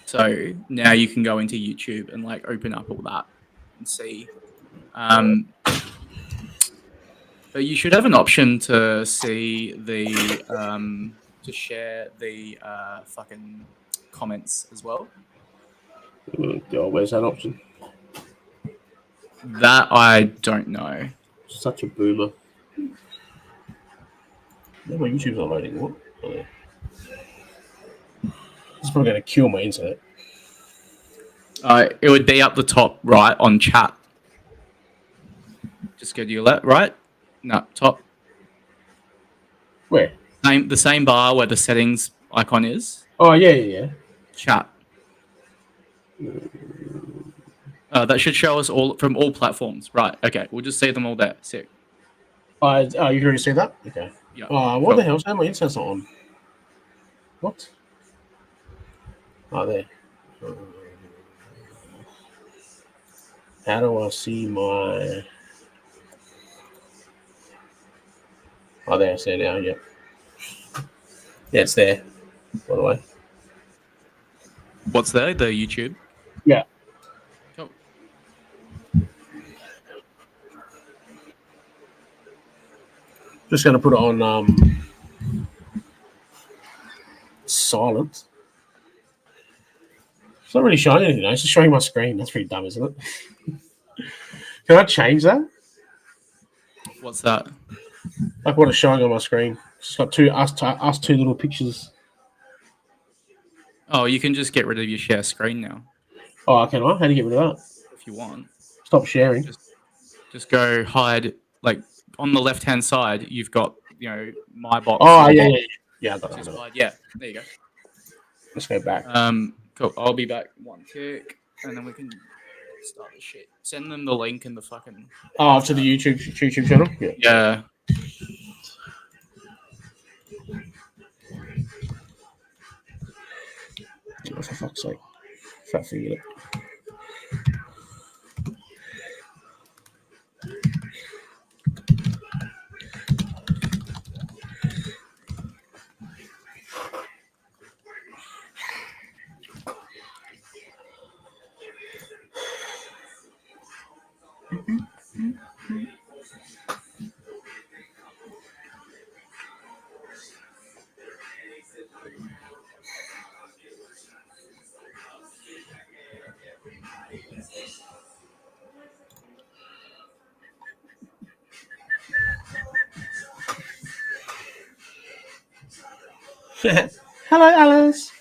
So now you can go into YouTube and like open up all that and see. But you should have an option to see the to share the fucking comments as well. Where's that option? That I don't know. Such a boomer. Yeah, my YouTube's not loading. What? Oh, yeah. It's probably going to kill my internet. It would be up the top right on chat. Just go to your left, right? No, top. Where? The same bar where the settings icon is. Oh, yeah. Chat. That should show us all from all platforms. Right. Okay. We'll just see them all there. Sick. Oh, you can already see that? Okay. Yeah. What the hell's that? My internet's not on. What? Oh, there. How do I see my... Oh, there. I see it now. Yeah. Yeah, it's there. By the way. What's there? The YouTube? Yeah. Cool. Just going to put it on silent. It's not really showing anything. It's just showing my screen. That's pretty dumb, isn't it? Can I change that? What's that? Like what it's showing on my screen. It's got us two little pictures. Oh, you can just get rid of your share screen now. Oh, can I? How do you get rid of that? If you want. Stop sharing. Just go hide. Like on the left-hand side, you've got my box. Oh, yeah. I got it. Yeah, there you go. Let's go back. Cool. I'll be back one tick, and then we can start the shit. Send them the link and the fucking. Oh, to the YouTube channel. Yeah. Oh, for fuck's sake. Fat forget it. Hello, Alice.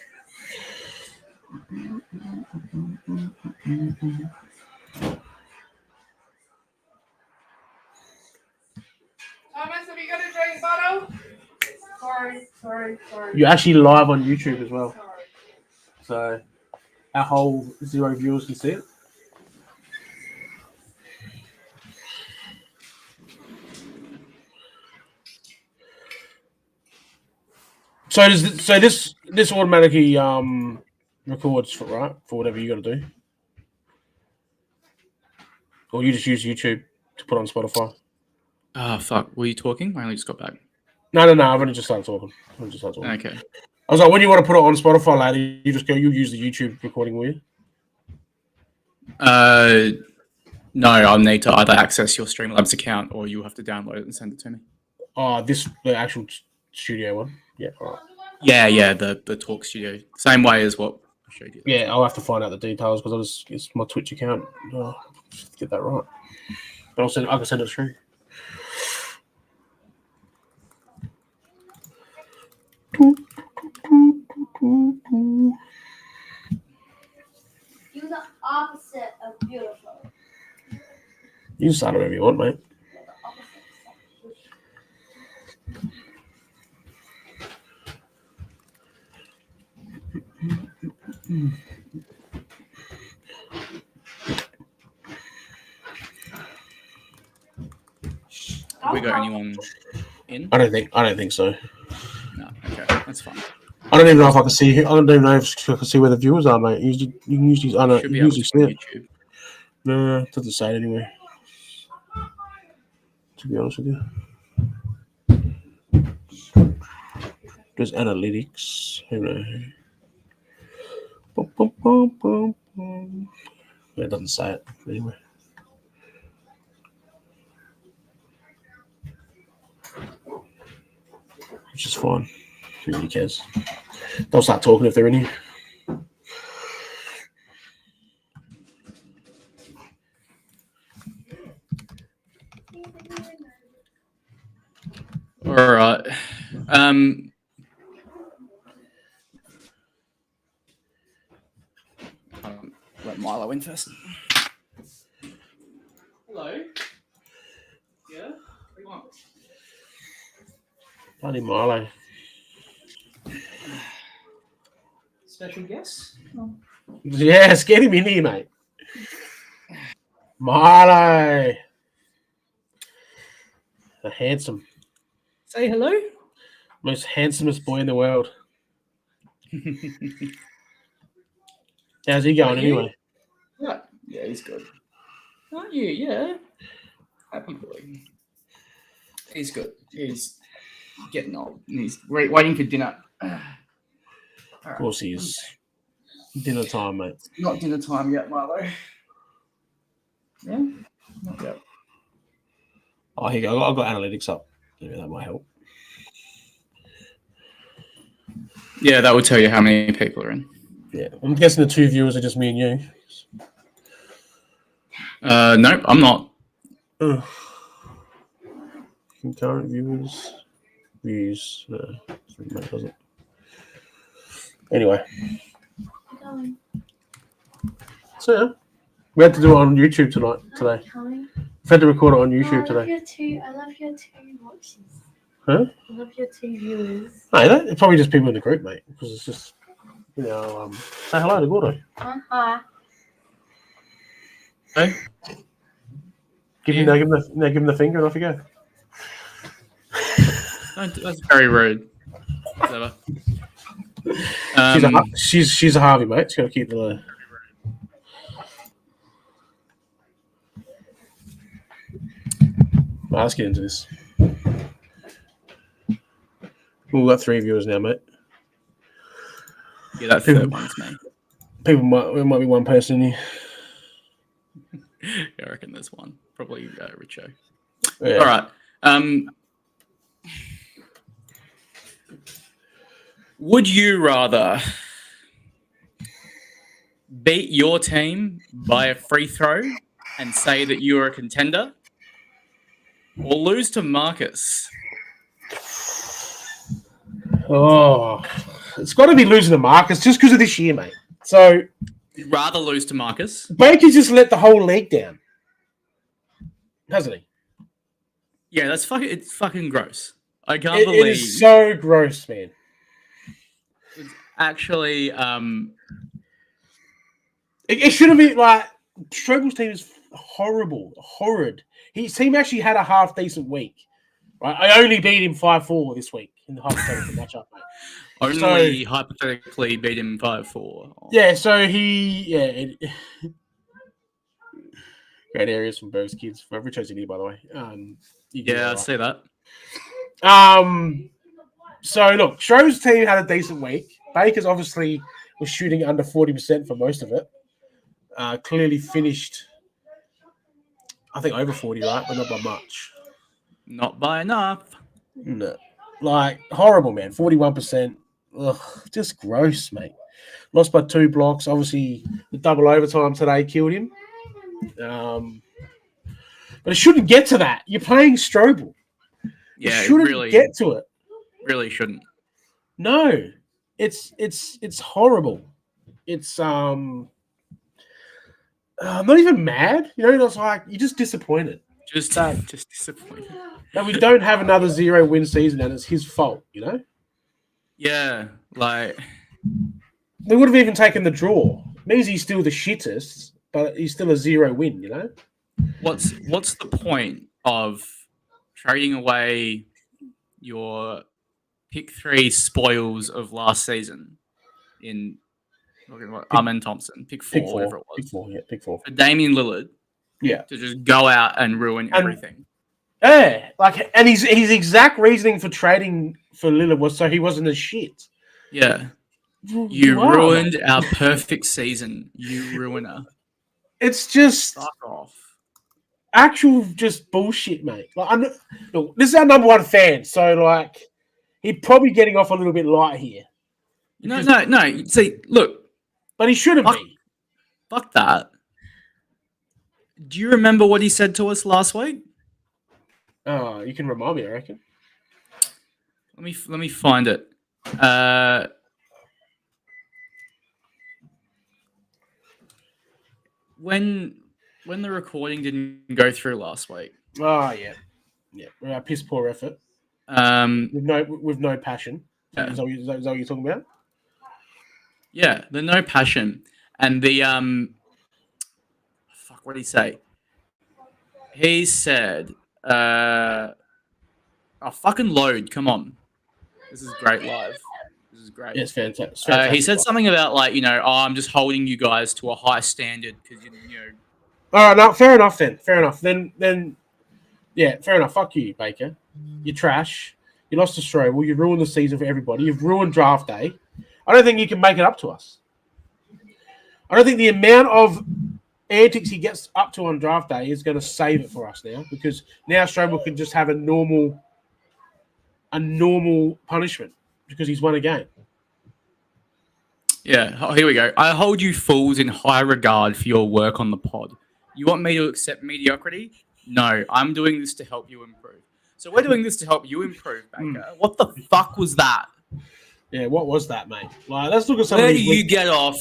Thomas, have you got a drink bottle? Sorry. You're actually live on YouTube as well. Sorry. So our whole 0 viewers can see it. So this automatically records for whatever you got to do, or you just use YouTube to put on Spotify. Oh fuck! Were you talking? I only just got back. No. I've only just started talking. Okay. I was like, when you want to put it on Spotify later, you use the YouTube recording, will you? No, I'll need to either access your Streamlabs account or you'll have to download it and send it to me. Oh, the actual studio one. Yeah. All right. Yeah, the Talk Studio. Same way as what I showed you. Yeah, I'll have to find out the details because it's my Twitch account. Just get that right. But I can send it through. Do the opposite of beautiful. You can start whatever you want, mate. Have we got anyone in? I don't think so. No. Okay, that's fine. I don't even know if I can see. I don't even know if I can see where the viewers are, mate. You can usually. I don't. Should be You able usually to see on it. YouTube. No, it doesn't say it anyway. To be honest with you, there's analytics. Who knows? Boom, boom, boom, boom. It doesn't say it anyway. Which is fine. Who really cares? They'll start talking if they're in here. All right. Let Milo in first. Hello. Yeah. What do you want? Bloody Milo. Special guest? Yes, get him in here, mate. Milo. The handsome. Say hello. Most handsomest boy in the world. How's he going anyway? Yeah, he's good. Aren't you? Yeah. Happy boy. He's good. He's getting old. And he's waiting for dinner. Of course he is. Dinner time, mate. Not dinner time yet, Milo. Yeah? Not yet. Oh, here you go. I've got analytics up. Maybe that might help. Yeah, that will tell you how many people are in. Yeah. I'm guessing the 2 viewers are just me and you. Nope, I'm not. Concurrent viewers. Views. Doesn't. Anyway. So, yeah. We had to do it on YouTube today. We had to record it on YouTube today. I love your two watches. Huh? I love your two viewers. No, it's probably just people in the group, mate. Because it's just, say hello to Gordo. Hi. Hey? Give him the finger and off you go. That's very rude. Whatever. She's a Harvey, mate. She's got to keep the. Well, let's get into this. We've got 3 viewers now, mate. Yeah, that third one's me. There might be one person in here. Yeah, I reckon there's one. Probably Richo. Yeah. All right. Would you rather beat your team by a free throw and say that you are a contender, or lose to Marcus? Oh, it's got to be losing to Marcus just because of this year, mate. So You'd rather lose to Marcus? Baker's just let the whole league down, hasn't he? Yeah, it's fucking gross. I can't believe it is so gross, man. it's actually It shouldn't be like Strobel's team is horrid. His team actually had a half decent week. Right, I only beat him 5-4 this week in the hypothetical matchup, mate. only hypothetically beat him 5-4. Yeah, so great areas from Bo's kids. Richo's in here, by the way. Yeah, I see that. So look, Stroh's team had a decent week. Baker's obviously was shooting under 40% for most of it. Clearly finished, I think, over 40, right? But not by much. Not by enough. No. Like, horrible, man. 41%. Ugh, just gross, mate. Lost by 2 blocks. Obviously, the double overtime today killed him. But it shouldn't get to that. You're playing Strobel. Yeah, it shouldn't really get to it. Really shouldn't. No. It's horrible. It's I'm not even mad. It's like you're just disappointed. Just disappointed. That we don't have another 0-win season, and it's his fault. Yeah, like They would have even taken the draw. It means he's still the shittest, but he's still a 0-win. what's the point of trading away your pick 3 spoils of last season in Armin Thompson, pick 4, whatever it was. Pick 4. For Damian Lillard, Yeah, to just go out and ruin everything. Yeah, and his exact reasoning for trading for Lillard was so he wasn't a shit. Yeah, You are, ruined mate. our perfect season. You ruiner. It's just Fuck off. actual just bullshit, mate. Like, look, this is our number one fan, so like he's probably getting off a little bit light here. No. See, look, But he shouldn't Fuck. be. fuck that. Do you remember what he said to us last week? Oh, you can remind me, I reckon. Let me find it. When the recording didn't go through last week, Oh yeah. Yeah. Piss poor effort. um, With no passion. Yeah. Is that what you're talking about? yeah, the no passion and the fuck. What did he say? He said, "Oh, fucking load! Come on, this is great live. This is great." Yeah, it's fantastic. He said something about like, I'm just holding you guys to a high standard because you know. All right, no, fair enough then. Fair enough. Then, yeah, fair enough. Fuck you, Baker. You're trash. You lost to Strobel. You ruined the season for everybody. You've ruined draft day. I don't think you can make it up to us. I don't think the amount of antics he gets up to on draft day is going to save it for us now, because now Strobel can just have a normal punishment because he's won a game. Yeah, here we go. I hold you fools in high regard for your work on the pod. You want me to accept mediocrity? No, I'm doing this to help you improve. So we're doing this to help you improve, Baker. What the fuck was that? Yeah, what was that, mate? Like, let's look at some Where of do these. you get off?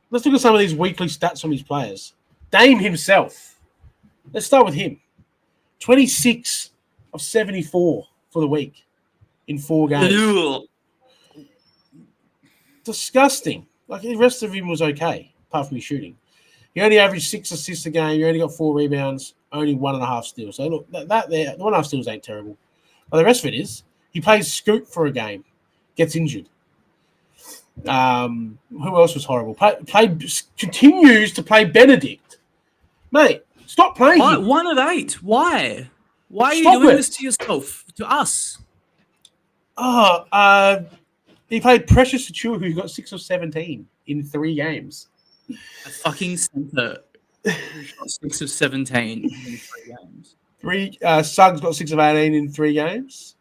Let's look at some of these weekly stats from his players. Dame himself. Let's start with him. 26 of 74 for the week in 4 games. Ugh. Disgusting. Like, the rest of him was okay, apart from his shooting. He only averaged 6 assists a game. He only got 4 rebounds, only 1.5 steals. So look, that there, the 1.5 steals ain't terrible. But the rest of it is, he plays scoot for a game, gets injured. Who else was horrible? Continues to play Benedict. Mate, stop playing him. 1 of 8. Why? Why are you Stop doing it. this to yourself? To us? He played Precious Achua, who got 6 of 17 in 3 games. A fucking center who shot 6 of 17 in 3 games. Suggs got 6 of 18 in 3 games.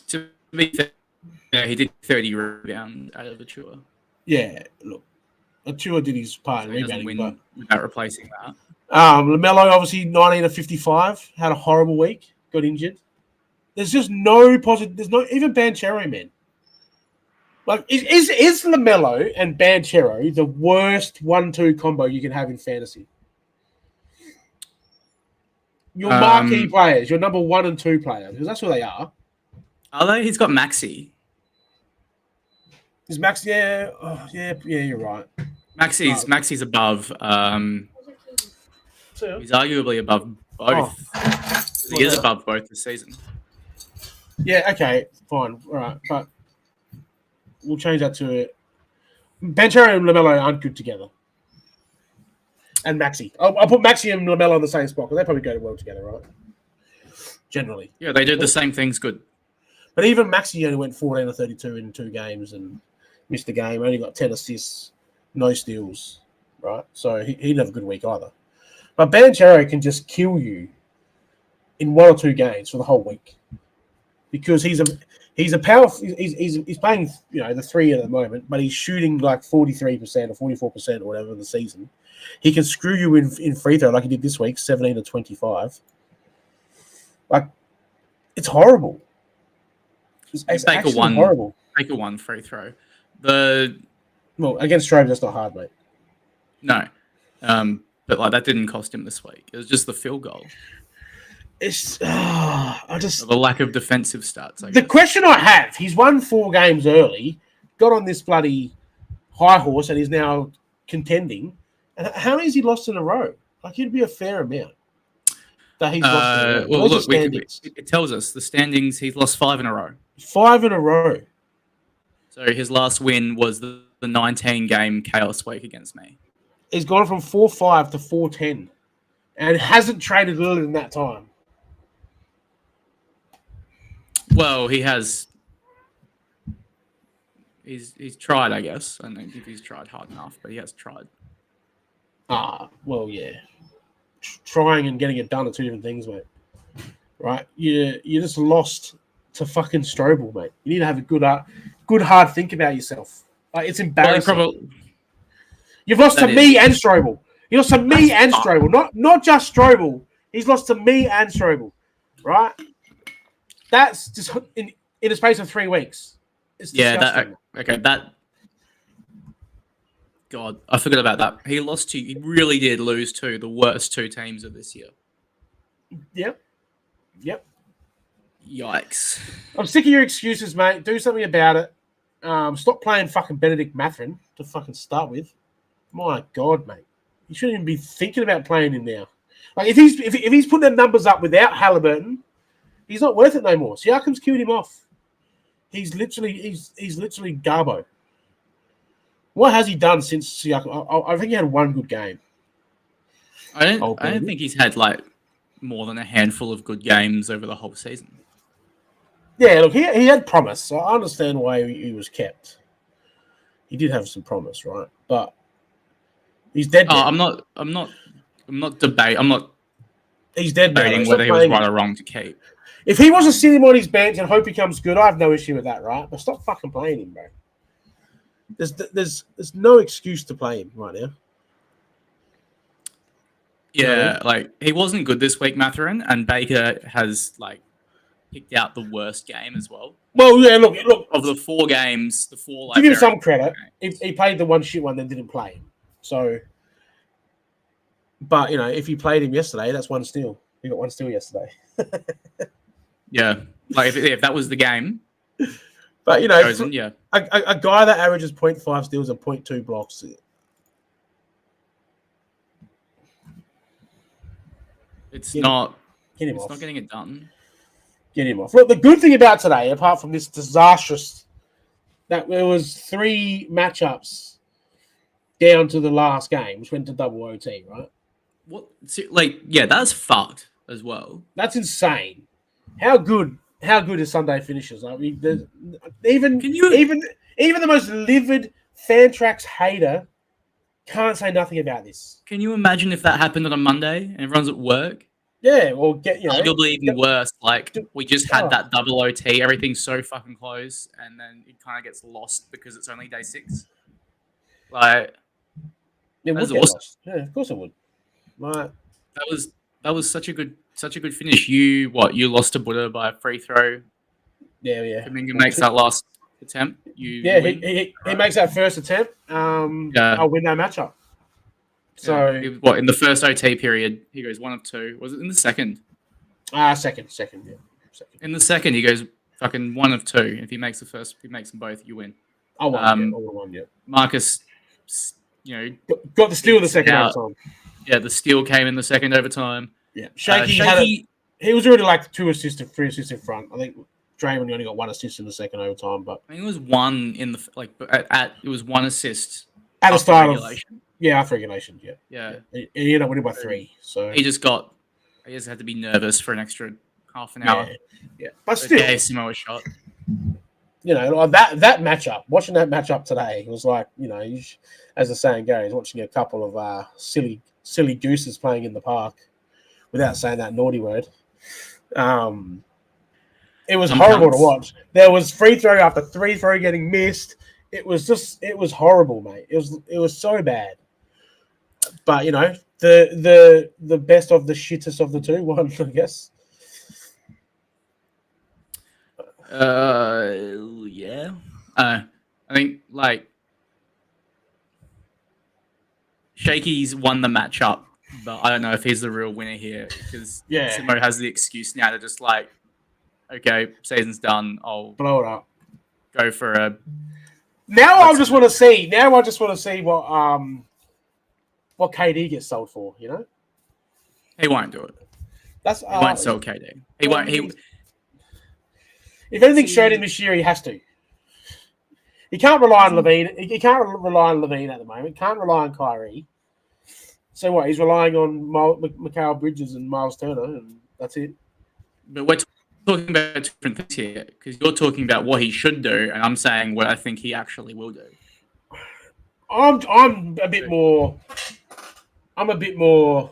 To be fair, he did 30 rebounds out of Achua. Yeah, look, Achua did his part in So he doesn't rebounding, win but without replacing that. LaMelo obviously 19 of 55, had a horrible week, got injured. There's just no positive. There's no even Banchero, man. Like, is LaMelo and Banchero the worst 1-2 combo you can have in fantasy? Your marquee players, your number 1 and 2 players, because that's what they are. Are they? He's got Maxi. Is Max? Yeah, you're right. Maxi's above. He's arguably above both. He is above both this season. Yeah, okay, fine, all right, but we'll change that to Banchero and LaMelo aren't good together. And Maxi. I'll put Maxi and LaMelo on the same spot because they probably go well together, right? Generally. Yeah, they do the same things good. But even Maxi only went 14 or 32 in 2 games and missed a game, only got 10 assists, no steals, right? So he didn't have a good week either. But Banchero can just kill you in 1 or 2 games for the whole week. Because he's a powerful. He's playing the 3 at the moment, but he's shooting like 43% or 44% or whatever in the season. He can screw you in free throw like he did this week, 17 to 25. Like, it's horrible. It's actually horrible. Take a 1 free throw. Well, against Strobe, that's not hard, mate. No, but like that didn't cost him this week. It was just the field goal. It's the lack of defensive stats. The question I have: he's won 4 games early, got on this bloody high horse, and he's now contending. And how many has he lost in a row? Like, it'd be a fair amount that he's lost in a row. Well, look, it tells us the standings. He's lost 5 in a row. 5 in a row. So his last win was the 19-game chaos week against me. He's gone from 4-5 to 4-10, and hasn't traded earlier than that time. Well, he has he's tried, I guess. I don't think he's tried hard enough, but he has tried. Well, yeah. Trying and getting it done are two different things, mate. Right? You just lost to fucking Strobel, mate. You need to have a good hard think about yourself. Like, it's embarrassing. You've lost to me and Strobel. You lost to me and Strobel, not just Strobel. He's lost to me and Strobel, right? That's just in a space of 3 weeks. It's disgusting. God, I forgot about that. He really did lose to the worst 2 teams of this year. Yep. Yikes. I'm sick of your excuses, mate. Do something about it. Stop playing fucking Benedict Mathurin to fucking start with. My God, mate. You shouldn't even be thinking about playing him now. Like, if he's putting them numbers up without Halliburton, he's not worth it no more. Siakam's killed him off. He's literally Garbo. What has he done since Siakam? I think he had one good game. I don't think he's had like more than a handful of good games over the whole season. Yeah, look, he had promise. So I understand why he was kept. He did have some promise, right? But he's dead now. I'm not debating. He's dead now. Debating whether he was right or wrong to keep. If he was to sit him on his bench and hope he comes good, I have no issue with that, right? But stop fucking playing him, bro. There's no excuse to play him right now. Yeah, like he wasn't good this week, Mathurin, and Baker has like picked out the worst game as well. Well, yeah, look. Of the 4 games, like, give him some credit. He played the one shit one, then didn't play him. So, but if you played him yesterday, that's 1 steal. He got 1 steal yesterday. Yeah, like if that was the game. But Chosen, yeah, a guy that averages 0.5 steals and 0.2 blocks. It's not getting it done. Get him off. Look, the good thing about today, apart from this disastrous, that there was 3 matchups down to the last game, which went to double OT, right? What? Like, yeah, that's fucked as well. That's insane. How good is Sunday finishes? I mean, even the most livid Fantrax hater can't say nothing about this. Can you imagine if that happened on a Monday and everyone's at work? Yeah, or arguably even worse. Like, we just had that double OT, everything's so fucking close, and then it kind of gets lost because it's only day 6. Like, it would get lost. Yeah, of course it would. Right. That was such a good finish. You lost to Buddha by a free throw. Yeah. Kaminga makes that last attempt. He makes that first attempt. I'll win that matchup. So in the first OT period he goes 1 of 2. Was it in the second? Second. In the second he goes fucking 1 of 2. If he makes the first, if he makes them both, you win. I won. Marcus, got the steal in the second overtime. Yeah, the steal came in the second overtime. Yeah, Shaky he was already like 2 assists, 3 assists in front. I think Draymond only got 1 assist in the second overtime, but I think it was 1 in the it was 1 assist at the start regulation. After regulation. Yeah. He ended up winning by 3. So he just had to be nervous for an extra half an hour. Yeah. But still, gave Simo a shot. That matchup. Watching that matchup today was like, as the saying goes, watching a couple of silly gooses playing in the park, without saying that naughty word. It was horrible to watch. There was free throw after free throw getting missed. It was horrible, mate. It was so bad. But the best of the shittest of the 2 won, I guess. Yeah. I think like Shaky's won the matchup, but I don't know if he's the real winner here because Simo has the excuse now to just like, okay, season's done. I'll blow it up. Go for a. Now I just want to see what KD gets sold for. He won't do it. He won't sell KD. He won't. If anything's showed him this year, he has to. He can't rely on Levine. He can't rely on Levine at the moment. Can't rely on Kyrie. So what? He's relying on Mikal Bridges and Miles Turner, and that's it. But talking about different things here because you're talking about what he should do, and I'm saying what I think he actually will do. I'm a bit more. I'm a bit more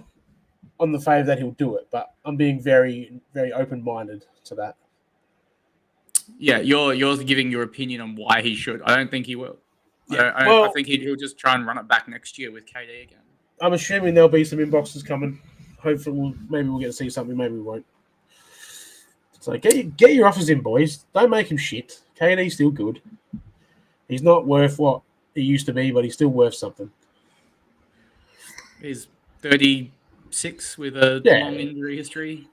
on the favour that he'll do it, but I'm being very, very open-minded to that. Yeah, you're giving your opinion on why he should. I don't think he will. Yeah. I think he'll just try and run it back next year with KD again. I'm assuming there'll be some inboxes coming. Hopefully, maybe we'll get to see something. Maybe we won't. So get your offers in, boys. Don't make him shit. KD's still good. He's not worth what he used to be, but he's still worth something. He's 36 with a long injury history.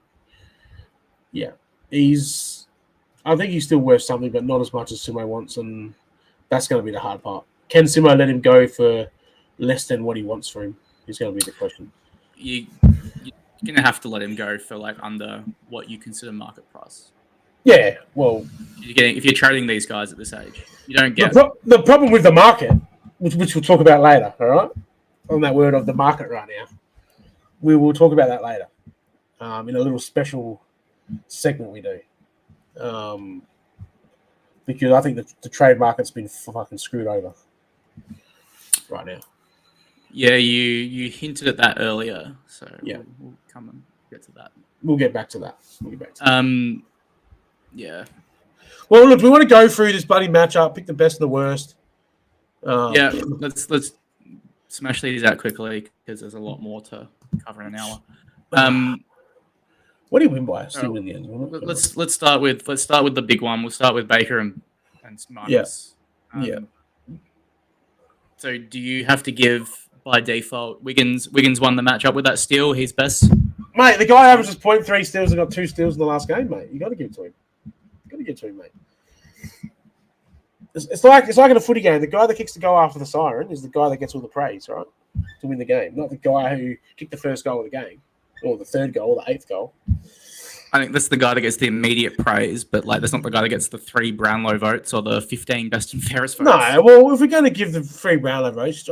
Yeah, I think he's still worth something, but not as much as Simo wants, and that's going to be the hard part. Can Simo let him go for less than what he wants for him? Is going to be the question. You're going to have to let him go for like under what you consider market price. Yeah, well, if you're trading these guys at this age, you don't get the problem with the market, which we'll talk about later. All right, on that word of the market right now, we will talk about that later in a little special segment we do. Because I think the trade market's been fucking screwed over right now. Yeah, you hinted at that earlier, so yeah, we'll come and get to that. We'll get back to that. Yeah. Well, look, we want to go through this bloody matchup, pick the best and the worst. Yeah, let's smash these out quickly because there's a lot more to cover in an hour. What do you win by? Still in the end. Let's start with the big one. We'll start with Baker and Marcus. Yeah. So do you have to give by default Wiggins won the matchup with that steal? He's best. Mate, the guy averages 0.3 steals and got 2 steals in the last game, mate. You got to give it to him. Mate. It's like in a footy game. The guy that kicks the goal after the siren is the guy that gets all the praise, right? To win the game, not the guy who kicked the first goal of the game, or the third goal, or the 8th goal. I think that's the guy that gets the immediate praise, but like that's not the guy that gets the 3 Brownlow votes or the 15 best and fairest votes. No, well, if we're going to give the 3 Brownlow votes,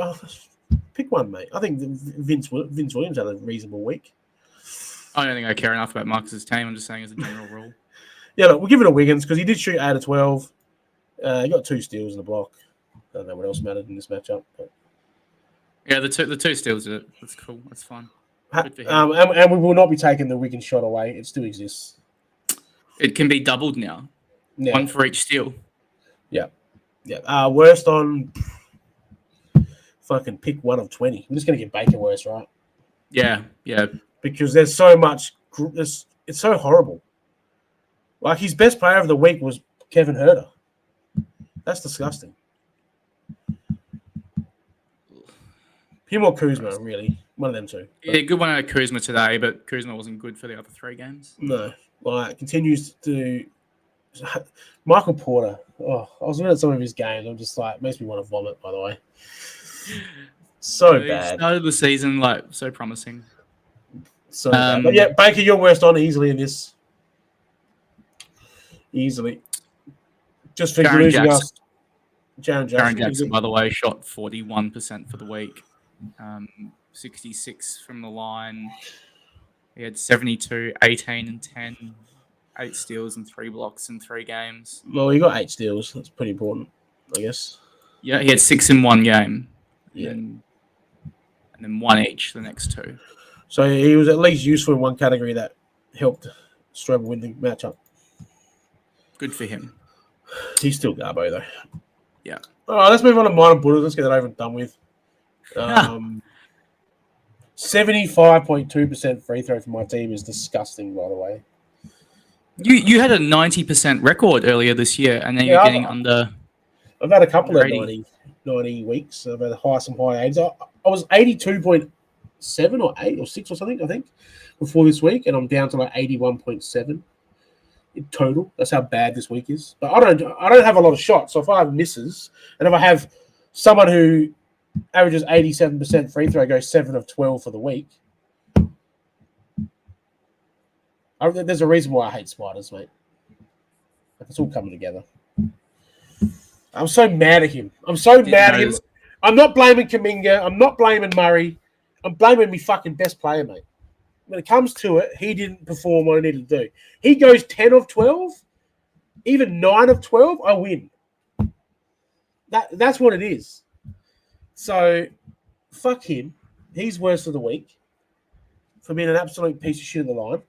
pick one, mate. I think Vince Williams had a reasonable week. I don't think I care enough about Marcus's team. I'm just saying as a general rule. Yeah, look, we'll give it to Wiggins because he did shoot 8 of 12. He got 2 steals in the block. I don't know what else mattered in this matchup. But... Yeah, the two steals did it. That's cool. That's fine. And we will not be taking the Wiggins shot away. It still exists. It can be doubled now. Yeah. 1 for each steal. Yeah. Worst on fucking pick 1 of 20. I'm just going to get Baker worst, right? Yeah. Because there's so much. It's so horrible. Like his best player of the week was Kevin Huerter. That's disgusting. Him or Kuzma, really. One of them two. Yeah, good one out of Kuzma today, but Kuzma wasn't good for the other 3 games. No. Like, continues to... Michael Porter. Oh, I was looking at some of his games. I'm just like, makes me want to vomit, by the way. So bad. He started the season, like, so promising. So bad. But yeah, Baker, you're worst on easily in this. Easily. Just for losing us. Jaren Jackson, by the way, shot 41% for the week. 66 from the line. He had 72, 18 and 10, 8 steals and 3 blocks in 3 games. Well, he got 8 steals. That's pretty important, I guess. Yeah, he had 6 in 1 game. Yeah. And then 1 each the next 2. So he was at least useful in one category that helped Strobel win the matchup. Good for him. He's still Garbo, though. Yeah. All right, let's move on to mine and Buddha. Let's get that over and done with. 75.2% free throw for my team is disgusting, by the way. You had a 90% record earlier this year, and then you're getting under. I've had a couple of 90 weeks. I've had some high 80s. I was 82.7 or 8 or 6 or something, I think, before this week, and I'm down to like 81.7 in total. That's how bad this week is. But I don't have a lot of shots, so if I have misses, and if I have someone who averages 87% free throw, goes 7 of 12 for the week. There's a reason why I hate spiders, mate. Like, it's all coming together. I'm so mad at him. I'm not blaming Kuminga. I'm not blaming Murray. I'm blaming me fucking best player, mate. when it comes to it, he didn't perform what I needed to do. He goes 10 of 12, even 9 of 12, I win. That's what it is. So, fuck him. He's worst of the week for being an absolute piece of shit in the line.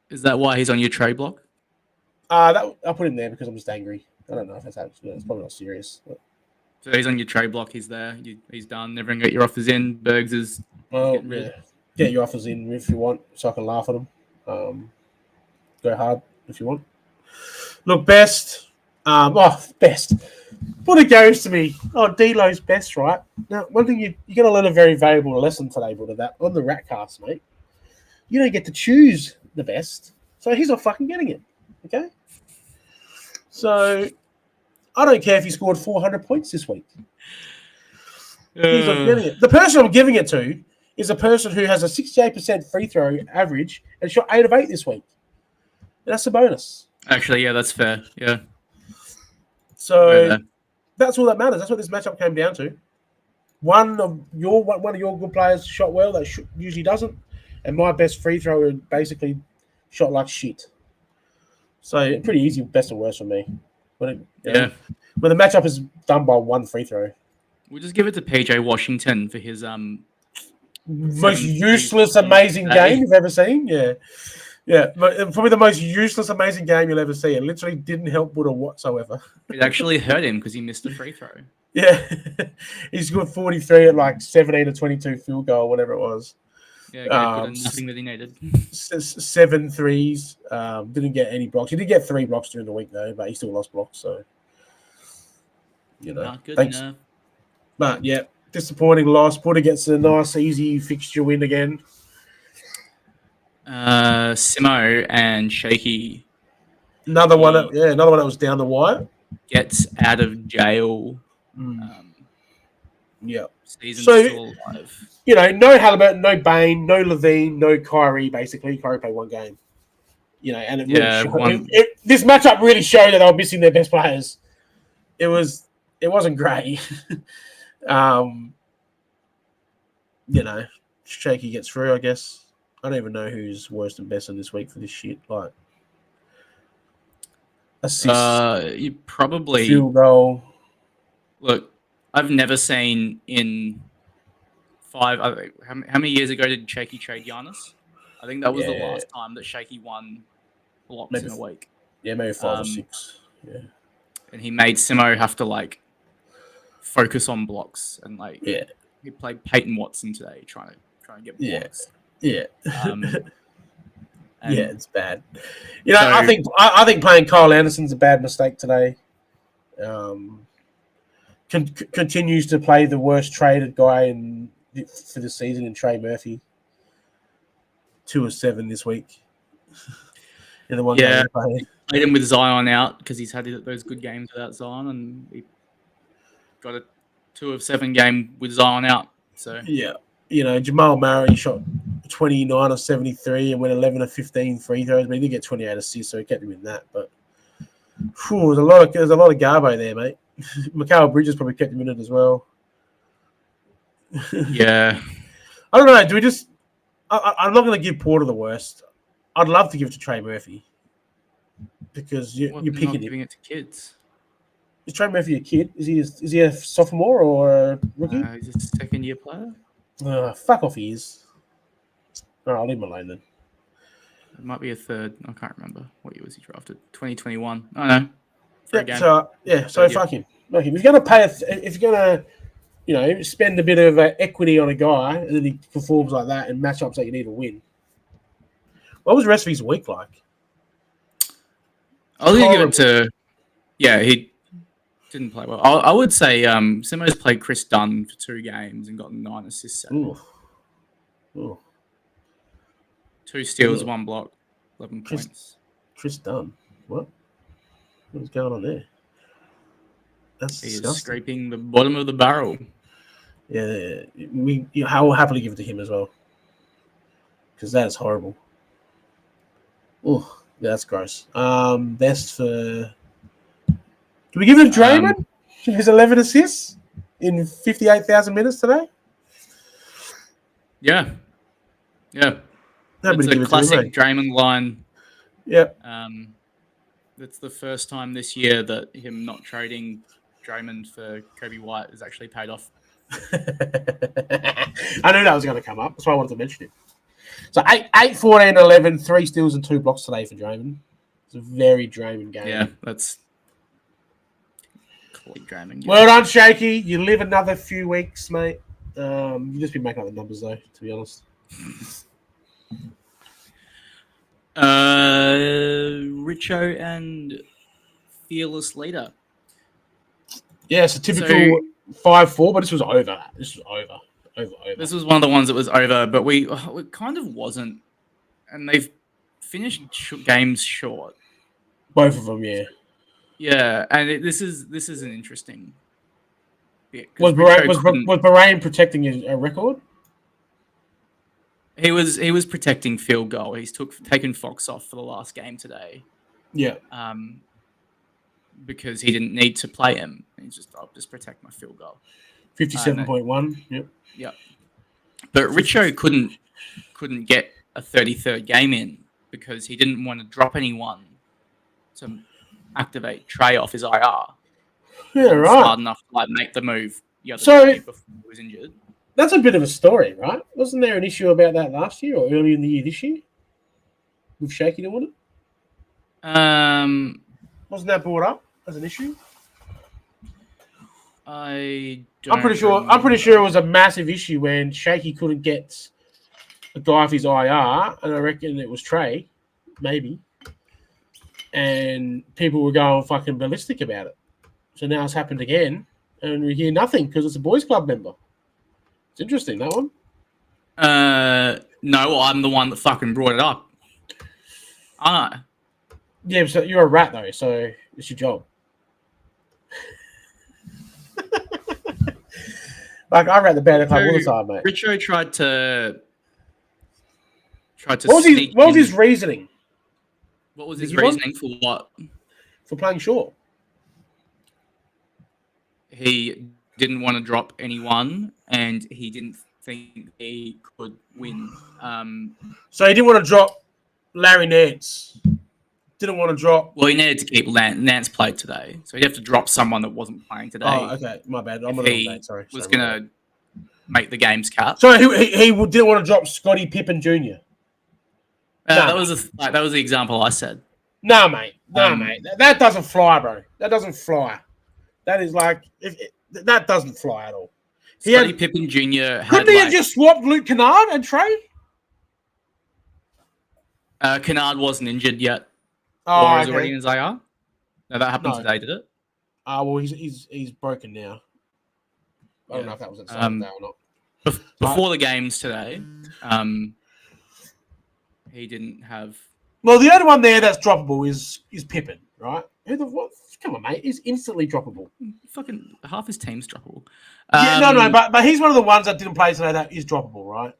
Is that why he's on your trade block? I put him there because I'm just angry. I don't know if that's actually, it's probably not serious. But, So he's on your trade block. He's there. He's done. Everyone get your offers in. Bergs is getting rid. Get your offers in if you want, so I can laugh at them. Go hard if you want. Look, best. Best. What it goes to me. Oh, D'Lo's best, right? Now, one thing you're going to learn a very valuable lesson today, but of that on the RATCHAT, mate. You don't get to choose the best, so he's not fucking getting it. Okay. So I don't care if he scored 400 points this week. He's not getting it. The person I'm giving it to is a person who has a 68% free throw average and shot 8 of 8 this week. And that's a bonus. Actually, yeah, that's fair. Yeah. So that's all that matters. That's what this matchup came down to. One of your good players shot well that usually doesn't, and my best free thrower basically shot like shit. So pretty easy, best and worst for me. When the matchup is done by one free throw. We'll just give it to PJ Washington for his most useless, amazing game you've ever seen. Yeah, but probably the most useless, amazing game you'll ever see. It literally didn't help Buddha whatsoever. It actually hurt him because he missed a free throw. Yeah, he scored 43 at like 17 or 22 field goal, whatever it was. Yeah, nothing that he needed. 7 threes. Didn't get any blocks. He did get 3 blocks during the week though, but he still lost blocks. So Not good thanks. enough. But yeah, disappointing loss. Buddha gets a nice, easy fixture win again. Simo and Shaky. Another one that was down the wire. Gets out of jail. Yeah. Season's still alive. No Halliburton, no Bain, no Levine, no Kyrie. Basically, Kyrie played one game. And it really this matchup really showed that they were missing their best players. It wasn't great. Shaky gets through, I guess. I don't even know who's worst and best in this week for this shit. Like assist, you probably field goal. Look, I've never seen in 5. How many years ago did Shaky trade Giannis? I think that was the last time that Shaky won blocks in a week. Yeah, maybe 5 or 6. Yeah, and he made Simo have to focus on blocks and he played Peyton Watson today trying to get blocks. Yeah. It's bad. I think playing Kyle Anderson's a bad mistake today. Continues to play the worst traded guy for the season in Trey Murphy. 2 of 7 this week. In the one game he played. Played him with Zion out because he's had those good games without Zion, and he got a 2 of 7 game with Zion out. So Jamal Murray shot 29 of 73 and went 11 of 15 free throws, but he did get 28 assists, so he kept him in that. But there's a lot of Garbo there, mate. Mikal Bridges probably kept him in it as well. Yeah, I don't know. Do we just? I'm not going to give Porter the worst. I'd love to give it to Trey Murphy because you're picking him. Giving it to kids. Is Trey Murphy a kid? Is he a sophomore or a rookie? He's a second-year player. Fuck off, he is. All right, I'll leave him alone then. It might be a third. I can't remember what year was he drafted. 2021. I don't know. So fuck him. If you're going to pay, if you're going to, spend a bit of equity on a guy and then he performs like that and matchups that you need to win. What was the rest of his week like? I was going to give it to. Yeah, he didn't play well. I would say Simo's played Chris Dunn for 2 games and got 9 assists. Ooh. 2 steals, 1 block, 11 points. Chris Dunn. What? What's going on there? That's disgusting. Is scraping the bottom of the barrel. Yeah, I will happily give it to him as well. Because that is horrible. Oh, that's gross. Best for... Do we give it to Draymond? His 11 assists in 58,000 minutes today? Yeah. It's a classic Draymond line. Yep. It's the first time this year that him not trading Draymond for Kobe White has actually paid off. I knew that was going to come up. That's why I wanted to mention it. So 8, 14, 11, 3 steals and 2 blocks today for Draymond. It's a very Draymond game. Yeah, that's Draymond game. Well done, Shaky. You live another few weeks, mate. You just been making up the numbers, though, to be honest. Richo and Fearless Leader. Yeah, it's a typical 5-4, but this was over. This was over. This was one of the ones that was over, but we kind of wasn't. And they've finished games short. Both of them, yeah. Yeah, and this is an interesting bit. Was Bahrain protecting his record? He was protecting field goal. He's taken Fox off for the last game today. Yeah. Because he didn't need to play him. He's I'll just protect my field goal. 57.1. Yep. Yeah. But Richo couldn't get a 33rd game in because he didn't want to drop anyone to activate Trey off his IR. Yeah, right. Hard enough to make the move the other day before he was injured. That's a bit of a story, right? Wasn't there an issue about that last year or earlier in the year this year? With Shaky doing it? Wasn't that brought up as an issue? I'm pretty sure it was a massive issue when Shaky couldn't get a guy off his IR, and I reckon it was Trey, maybe. And people were going fucking ballistic about it. So now it's happened again, and we hear nothing because it's a boys' club member. It's interesting, that one. No, I'm the one that fucking brought it up. Yeah, so you're a rat though, so it's your job. Like I rat the Banner Club all the time, mate. Richo tried to. What was his reasoning? What was his reasoning for what? For playing short. He didn't want to drop anyone, and he didn't think he could win. So he didn't want to drop Larry Nance. Didn't want to drop. Well, he needed to keep Nance played today, so he'd have to drop someone that wasn't playing today. Oh, okay, my bad. I'm on he bad. Sorry. Was going to make the games cut. So he didn't want to drop Scottie Pippen Jr. That was the example I said. No, mate. Mate. That doesn't fly, bro. That doesn't fly. That is like that doesn't fly at all. Scottie Pippen Jr. Couldn't he have just swapped Luke Kennard and Trey? Kennard wasn't injured yet. Oh, or is already in his IR? No, that happened today, did it? Well, he's broken now. I don't know if that was at the start of the day or not. Before the games today, he didn't have. Well, the only one there that's droppable is Pippen, right? Who the what? Come on, mate. He's instantly droppable. Fucking half his team's droppable. But he's one of the ones that didn't play today that is droppable, right?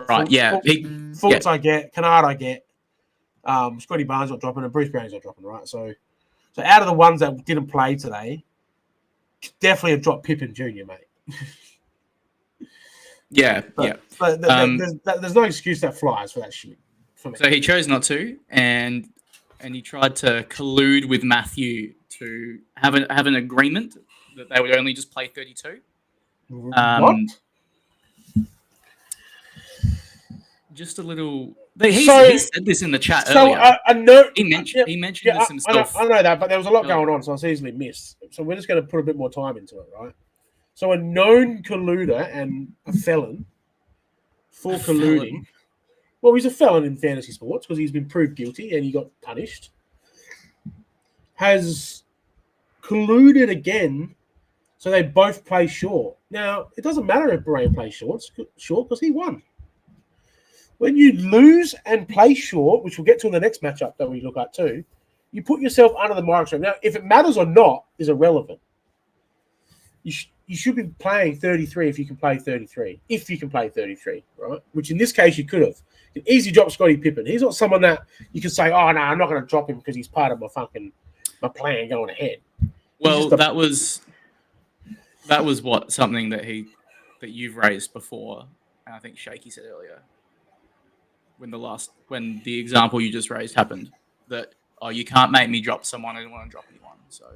Right. Yeah. Fultz I get. Kennard I get. Scotty Barnes not dropping, and Bruce Brown's not dropping, right? So out of the ones that didn't play today, definitely have dropped Pippen Jr., mate. But there's no excuse that flies for that shit. For me. So he chose not to, and he tried to collude with Matthew to have an agreement that they would only just play 32. What? Just a little. He said this in the chat earlier. I know he mentioned this himself. I know that, but there was a lot going on, so I was easily missed. So we're just going to put a bit more time into it, right? So a known colluder and a felon for colluding. Well, he's a felon in fantasy sports because he's been proved guilty and he got punished. Has colluded again, so they both play short. Now it doesn't matter if Bahrain plays short because he won. When you lose and play short, which we'll get to in the next matchup that we look at too, you put yourself under the microscope. Now, if it matters or not is irrelevant. You should be playing 33 if you can play 33. If you can play 33, right? Which in this case you could have. You can easily drop Scottie Pippen. He's not someone that you can say, oh, no, I'm not going to drop him because he's part of my plan going ahead. Well, that was something that you've raised before, and I think Shaky said earlier. when the example you just raised happened. That you can't make me drop someone. I didn't want to drop anyone. So,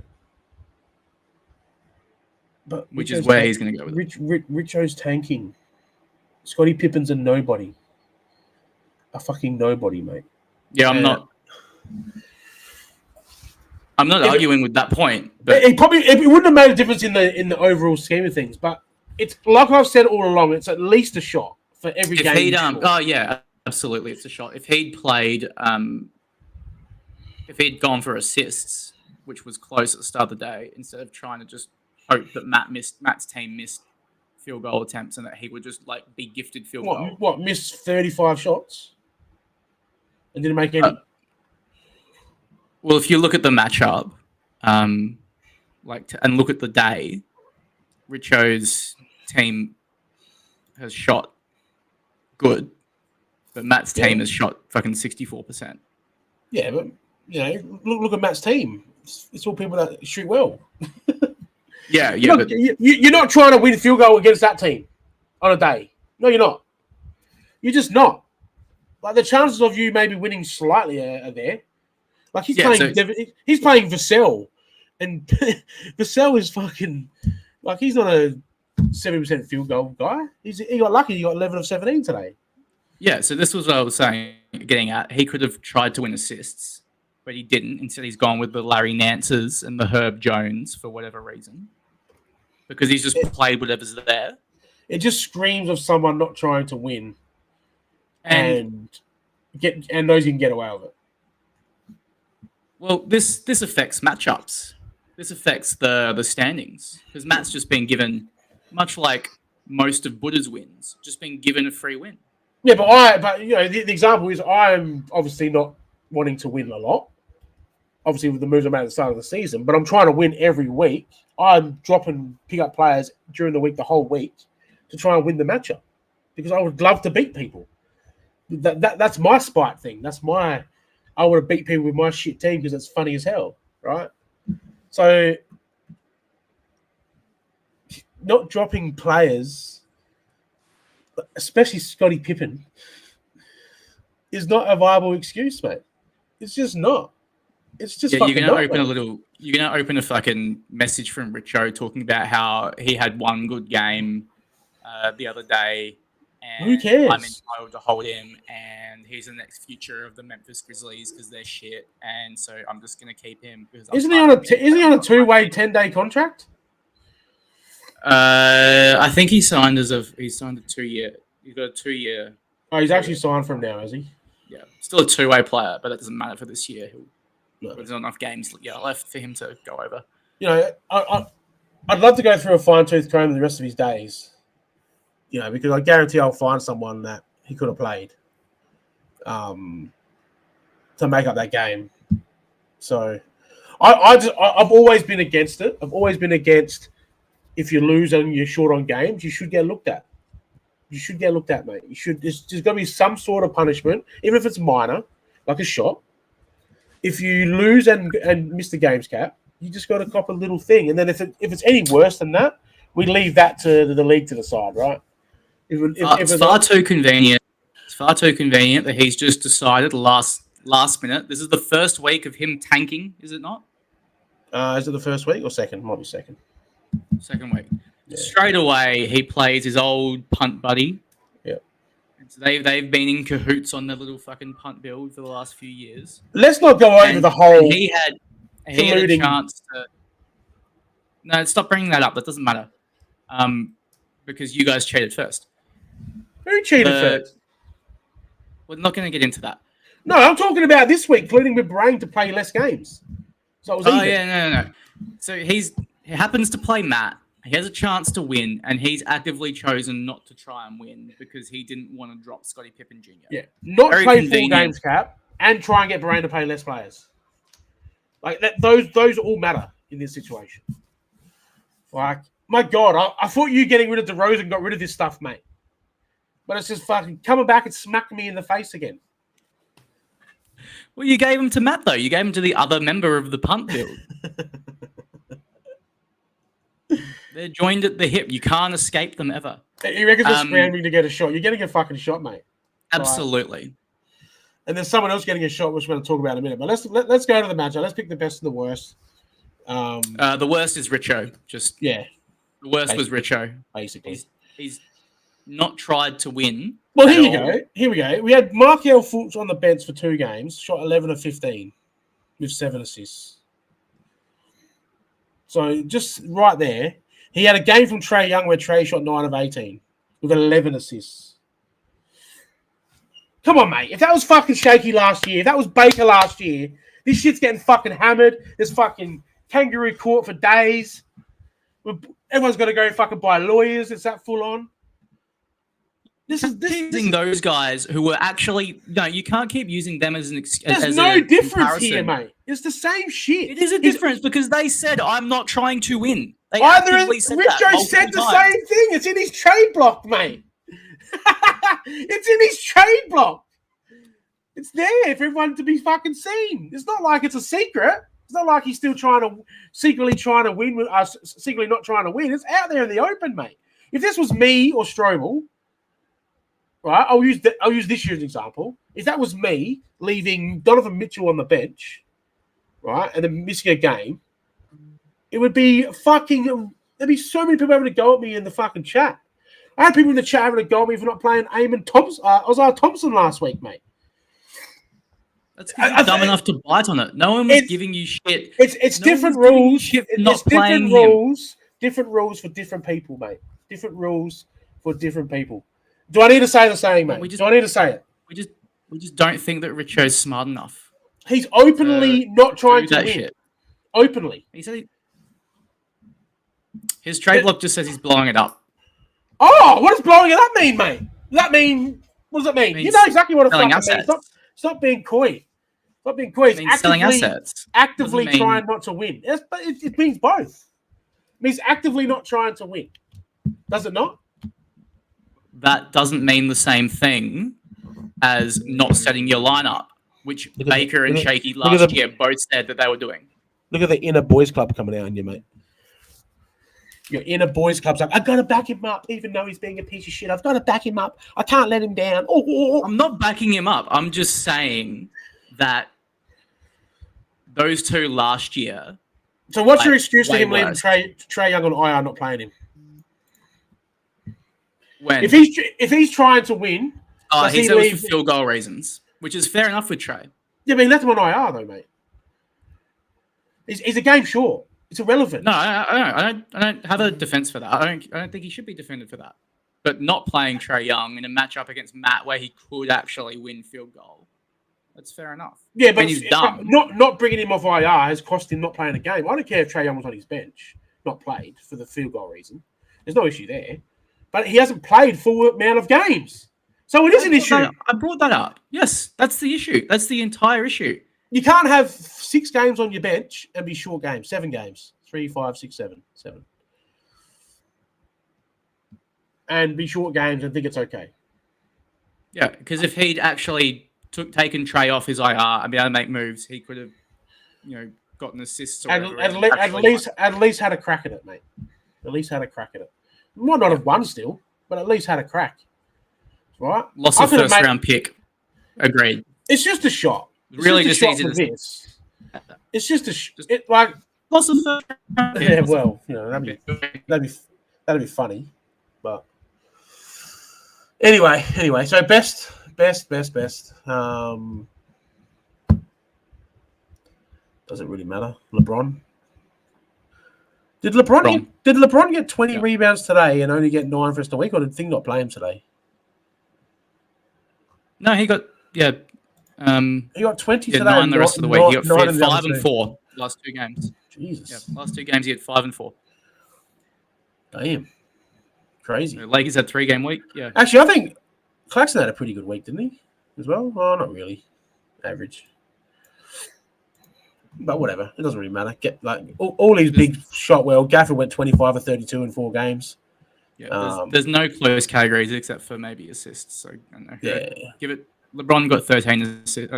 But which is where he's going to go with it. Richo's tanking. Scottie Pippen's a nobody. A fucking nobody, mate. Yeah, I'm not arguing with that point. But It wouldn't have made a difference in the overall scheme of things. But it's like I've said all along. It's at least a shot for every game. Oh yeah, absolutely, it's a shot. If he'd played, if he'd gone for assists, which was close at the start of the day, instead of trying to just hope that Matt's team missed field goal attempts and that he would just like be gifted field goal. What missed 35 shots and didn't make any? Well, if you look at the matchup, and look at the day, Richo's team has shot good, but Matt's team has shot fucking 64%. Yeah, but look at Matt's team. It's all people that shoot well. But you're not trying to win field goal against that team on a day. No, you're not. You're just not. Like the chances of you maybe winning slightly are there. Like he's playing Vassell, and Vassell is fucking like he's not a 70% field goal guy. He got lucky. He got 11 of 17 today. Yeah, so this was what I was getting at. He could have tried to win assists, but he didn't. Instead, he's gone with the Larry Nances and the Herb Jones for whatever reason, because he's just played whatever's there. It just screams of someone not trying to win, and knows he can get away with it. Well, this affects matchups. This affects the standings because Matt's just been given, much like most of Buddha's wins, just been given a free win. Yeah, but the example is I'm obviously not wanting to win a lot. Obviously, with the moves I made at the start of the season, but I'm trying to win every week. I'm pick up players during the week, the whole week, to try and win the matchup because I would love to beat people. That's my spite thing. I want to beat people with my shit team because it's funny as hell, right? So, not dropping players, especially Scottie Pippen, is not a viable excuse, mate. It's just not. It's just you're gonna open a fucking message from Richo talking about how he had one good game the other day. And who cares? I'm entitled to hold him, and he's the next future of the Memphis Grizzlies because they're shit, and so I'm just gonna keep him. Because isn't he on a 2-way 10-day contract? I think he signed a 2-year. He's got a 2-year. Oh, he's actually signed from now, is he? Yeah, still a 2-way player, but that doesn't matter for this year. There's not enough games left for him to go over. I'd love to go through a fine-tooth comb the rest of his days. Because I guarantee I'll find someone that he could have played to make up that game. So I've always been against it. I've always been against if you lose and you're short on games, you should get looked at. You should get looked at, mate. There's got to be some sort of punishment, even if it's minor, like a shot. If you lose and miss the games cap, you just got to cop a little thing. And then if it's any worse than that, we leave that to the league to decide, right? It's far too convenient. It's far too convenient that he's just decided last minute. This is the first week of him tanking, is it not? Is it the first week or second? Might be second. Second week. Yeah. Straight away, he plays his old punt buddy. Yeah. So they've been in cahoots on their little fucking punt build for the last few years. Let's not go over the whole. He had a chance to. No, stop bringing that up. That doesn't matter. Because you guys cheated first. Who cheated first? We're not going to get into that. No, I'm talking about this week, pleading with Brain to play less games. So it was even. No. So he happens to play Matt. He has a chance to win, and he's actively chosen not to try and win because he didn't want to drop Scottie Pippen Jr. Yeah, not very play convenient. Full games cap and try and get Brain to play less players. Like that, those all matter in this situation. Like, my God, I thought you getting rid of DeRozan got rid of this stuff, mate. But it's just fucking coming back and smacking me in the face again. Well, you gave him to Matt, though. You gave him to the other member of the punt build. They're joined at the hip. You can't escape them ever. You reckon they're scrambling to get a shot? You're getting a fucking shot, mate. Absolutely. And there's someone else getting a shot, which we're going to talk about in a minute. But let's go to the matchup. Let's pick the best and the worst. The worst is Richo. The worst was Richo. Basically. He's not tried to win. Well, here we go. We had Markel Fultz on the bench for 2 games, shot 11 of 15 with 7 assists. So just right there, he had a game from Trae Young where Trae shot 9 of 18 with 11 assists. Come on, mate. If that was fucking shaky last year, if that was Baker last year, this shit's getting fucking hammered. There's fucking kangaroo court for days. Everyone's got to go fucking buy lawyers. It's that full on. This is those guys who were actually you can't keep using them as an excuse. There's no difference here, mate. It's the same shit. It is a difference because they said I'm not trying to win. Richo said the same thing. It's in his trade block, mate. It's in his trade block. It's there for everyone to be fucking seen. It's not like it's a secret. It's not like he's still secretly trying to win with us, secretly not trying to win. It's out there in the open, mate. If this was me or Strobel, right? I'll use this year as an example. If that was me leaving Donovan Mitchell on the bench, right, and then missing a game, it would be fucking. There'd be so many people having to go at me in the fucking chat. I had people in the chat having to go at me for not playing Eamon Thompson, Ozar Thompson last week, mate. That's because you're dumb enough to bite on it. No one was giving you shit. It's different rules. It's different rules for different people, mate. Different rules for different people. Do I need to say the same, mate? Do I need to say it? We just don't think that Richo's smart enough. He's openly not trying to win. Shit. Openly. He said his trade block just says he's blowing it up. Oh, what does blowing it up mean, mate? What does that mean? You know exactly what it fucking means. Stop being coy. Stop being coy. It's selling assets. Actively trying not to win. But it means both. It means actively not trying to win. Does it not? That doesn't mean the same thing as not setting your lineup, which Baker and Shaky last year both said that they were doing. Look at the inner boys club coming out on you, mate. Your inner boys club's like, I've got to back him up, even though he's being a piece of shit. I've got to back him up. I can't let him down. I'm not backing him up. I'm just saying that those two last year. So what's your excuse for him leaving Trae Young on IR, not playing him? When if he's trying to win, he said it was for field goal reasons, which is fair enough with Trae. Yeah, but he left him on IR though, mate. He's a game short. It's irrelevant. No, I don't have a defense for that. I don't think he should be defended for that. But not playing Trae Young in a matchup against Matt where he could actually win field goal, that's fair enough. Yeah, but he's dumb. Not bringing him off IR has cost him not playing a game. I don't care if Trae Young was on his bench, not played for the field goal reason. There's no issue there. But he hasn't played full amount of games. So it is an issue. I brought that up. Yes, that's the issue. That's the entire issue. You can't have 6 games on your bench and be short games. 7 games. 3, 5, 6, 7. 7. And be short games and think it's okay. Yeah, because if he'd actually taken Trae off his IR and be able to make moves, he could have, gotten assists. Or at least had a crack at it, mate. At least had a crack at it. Might not have won still, but at least had a crack. Right? Lost a first-round pick. Agreed. It's just a shot. Really just easy to this. It's just lost a first-round pick. Yeah, well, that'd be funny, but anyway. So best. Doesn't really matter. LeBron. Did LeBron get 20 rebounds today and only get 9 for the rest of the week, or did Thing not play him today? No, he got he got 20 today. 9 the rest of the week. He had 5 and 4 last 2 games. Jesus. Yeah, last 2 games he had 5 and 4. Damn. Crazy. The Lakers had 3-game week. Yeah. Actually, I think Claxton had a pretty good week, didn't he? As well? Oh, not really. Average. But whatever. It doesn't really matter. All these big shot well. Gaffer went 25 or 32 in 4 games. Yeah, there's no close categories except for maybe assists. So I don't know. Yeah. Give it. LeBron got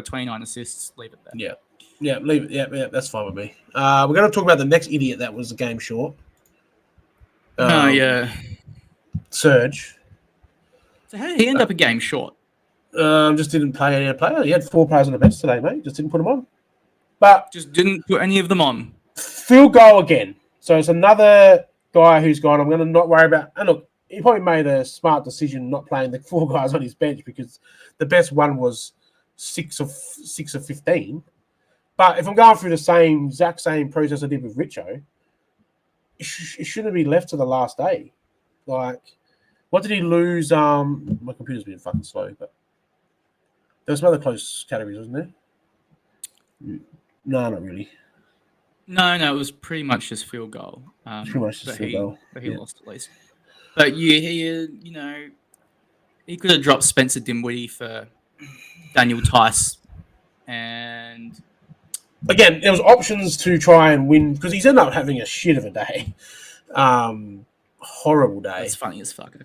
29 assists. Leave it there. Yeah. Leave it. Yeah. That's fine with me. We're going to talk about the next idiot that was a game short. Yeah. Serge. So how did he end up a game short? Just didn't play any player. He had 4 players on the bench today, mate. Just didn't put them on. But Just didn't put any of them on. field goal again. So it's another guy who's gone. I'm going to not worry about. And look, he probably made a smart decision not playing the 4 guys on his bench because the best one was 6 of 15. But if I'm going through the exact same process I did with Richo, it shouldn't be left to the last day. Like, what did he lose? My computer's been fucking slow, but there was some other close categories, wasn't there? No, not really. No, it was pretty much just field goal. Pretty much just field goal. But he lost at least. But you know, he could have dropped Spencer Dinwiddie for Daniel Tice, and again, there was options to try and win because he's ended up having a shit of a day. Horrible day. It's funny as fuck.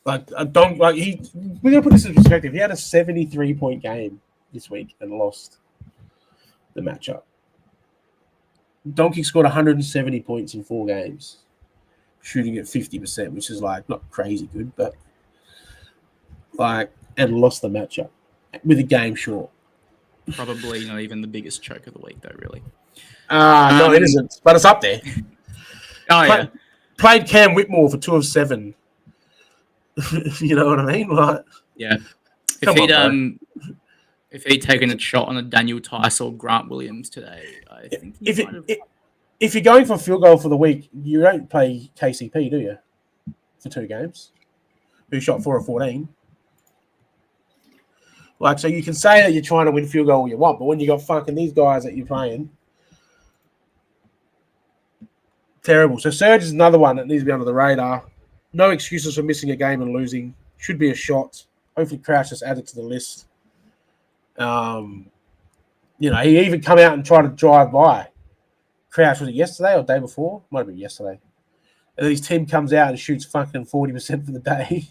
We're gonna put this in perspective. He had a 73-point game this week and lost the matchup. Donkey scored 170 points in 4 games, shooting at 50%, which is like not crazy good, but and lost the matchup with a game short. Probably not even the biggest choke of the week, though. Really. No, it isn't, but it's up there. Played Cam Whitmore for 2 of 7. You know what I mean? Like, yeah. If he'd taken a shot on a Daniel Tice or Grant Williams today, I think if you're going for field goal for the week, you don't play KCP, do you? For 2 games, who shot 4 of 14. Like, so you can say that you're trying to win field goal all you want, but when you got fucking these guys that you're playing, terrible. So Serge is another one that needs to be under the radar. No excuses for missing a game and losing. Should be a shot. Hopefully Crouch just added to the list. He even come out and tried to drive by. Crouch, was it yesterday or day before? Might have been yesterday. And then his team comes out and shoots fucking 40% for the day.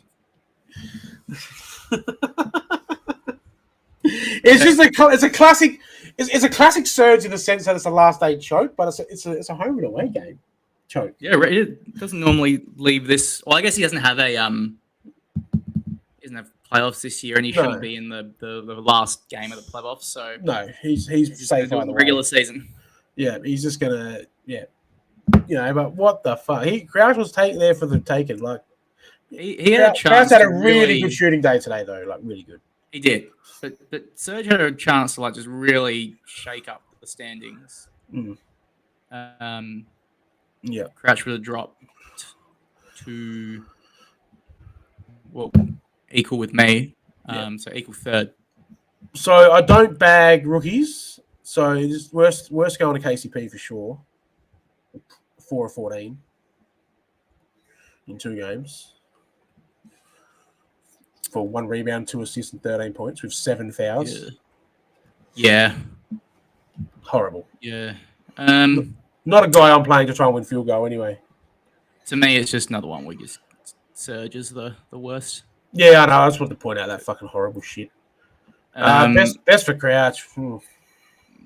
It's a classic. It's a classic Surge in the sense that it's a last day choke, but it's a home and away game choke. Yeah, it doesn't normally leave this. Well, I guess he doesn't have playoffs this year, and he shouldn't be in the last game of the playoffs. So no, he's safe in the regular season. Yeah, he's just gonna but what the fuck? Crouch was there for the taking. Like he had a chance. Crouch had a really good shooting day today, though. Like really good. He did, but Serge had a chance to just really shake up the standings. Crouch would have dropped to equal with me. So equal third. So I don't bag rookies. So it's worst going to KCP for sure. 4 of 14 in 2 games. For 1 rebound, 2 assists, and 13 points with 7 fouls. Yeah. Horrible. Yeah. Not a guy I'm playing to try and win field goal anyway. To me, it's just another one where just Serge is the worst. Yeah, I know. I just want to point out that fucking horrible shit. Best for Crouch.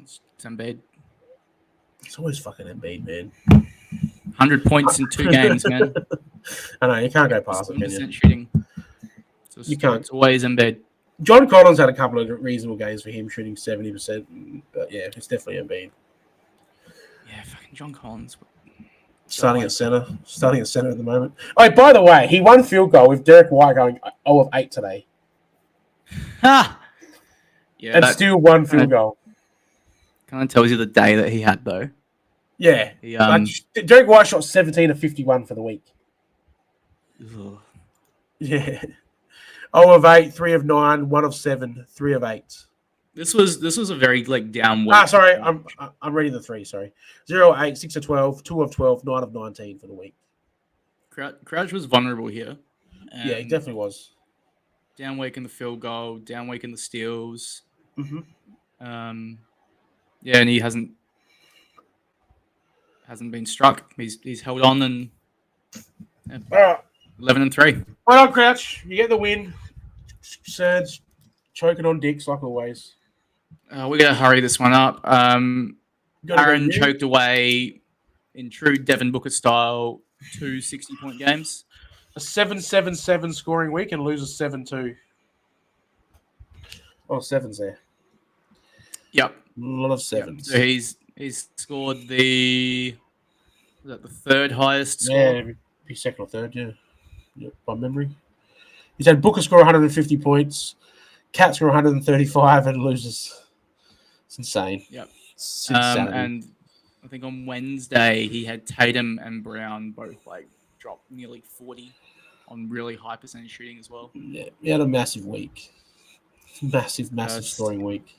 It's Embiid. It's always fucking Embiid, man. 100 points in 2 games, man. I know, you can't go past it, can you? Shooting. You can't. It's always Embiid. John Collins had a couple of reasonable games for him, shooting 70%. But yeah, it's definitely Embiid. Yeah, fucking John Collins. Starting at center at the moment. Oh, by the way, he won field goal with Derek White going 0 of 8 today. Ha! Yeah, and still won field goal. Kind of tells you the day that he had, though. Yeah. Derek White shot 17 of 51 for the week. Ugh. Yeah. 0 of 8, 3 of 9, 1 of 7, 3 of 8. This was a very down week. Sorry, I'm reading the 3. Sorry, 0 of 8, 6 of 12, 2 of 12, 9 of 19 for the week. Crouch was vulnerable here. Yeah, he definitely was. Down week in the field goal, down week in the steals. Mm-hmm. And he hasn't been struck. He's held on and 11-3. Well done, Crouch. You get the win. Serge choking on dicks like always. We're gonna hurry this one up. Aaron choked away in true Devin Booker style 2 60-point games. A 7-7-7 scoring week and loses 7-2. Oh, sevens there. Yep. A lot of Yep. sevens. So he's scored the third highest score. Yeah, it'd be second or third, yeah. By memory. He's had Booker score 150 points, Cat score 135, and loses. It's insane. Yep. It's insanity. And I think on Wednesday he had Tatum and Brown both like drop nearly 40 on really high percentage shooting as well. Yeah, he had a massive week. Massive scoring week.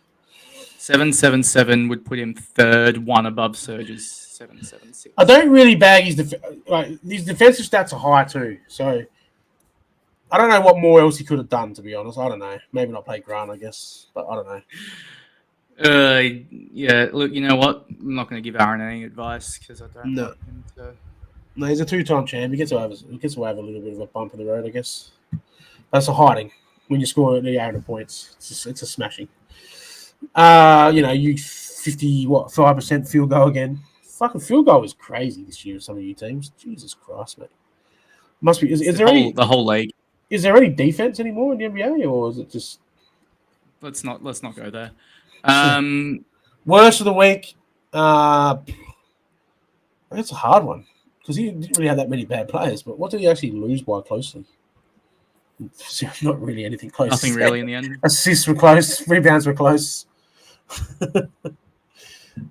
777 would put him third, one above Surge's 776. I don't really bag his these defensive stats are high too. So I don't know what more else he could have done, to be honest. I don't know. Maybe not play Grant, I guess, but I don't know. Yeah. Look, you know what? I'm not going to give Aaron any advice because I don't. No. want him to... No, he's a two-time champ. He gets to have a little bit of a bump in the road, I guess. That's a hiding when you score the 800 points. It's a smashing. You 5% field goal again. Fucking field goal is crazy this year. Some of you teams, Jesus Christ, mate. Must be. Is there the whole league? Is there any defense anymore in the NBA, or is it just? Let's not go there. Worst of the week. That's a hard one because he didn't really have that many bad players. But what did he actually lose by closely? Not really anything close. Nothing really in the end. Assists were close. Rebounds were close.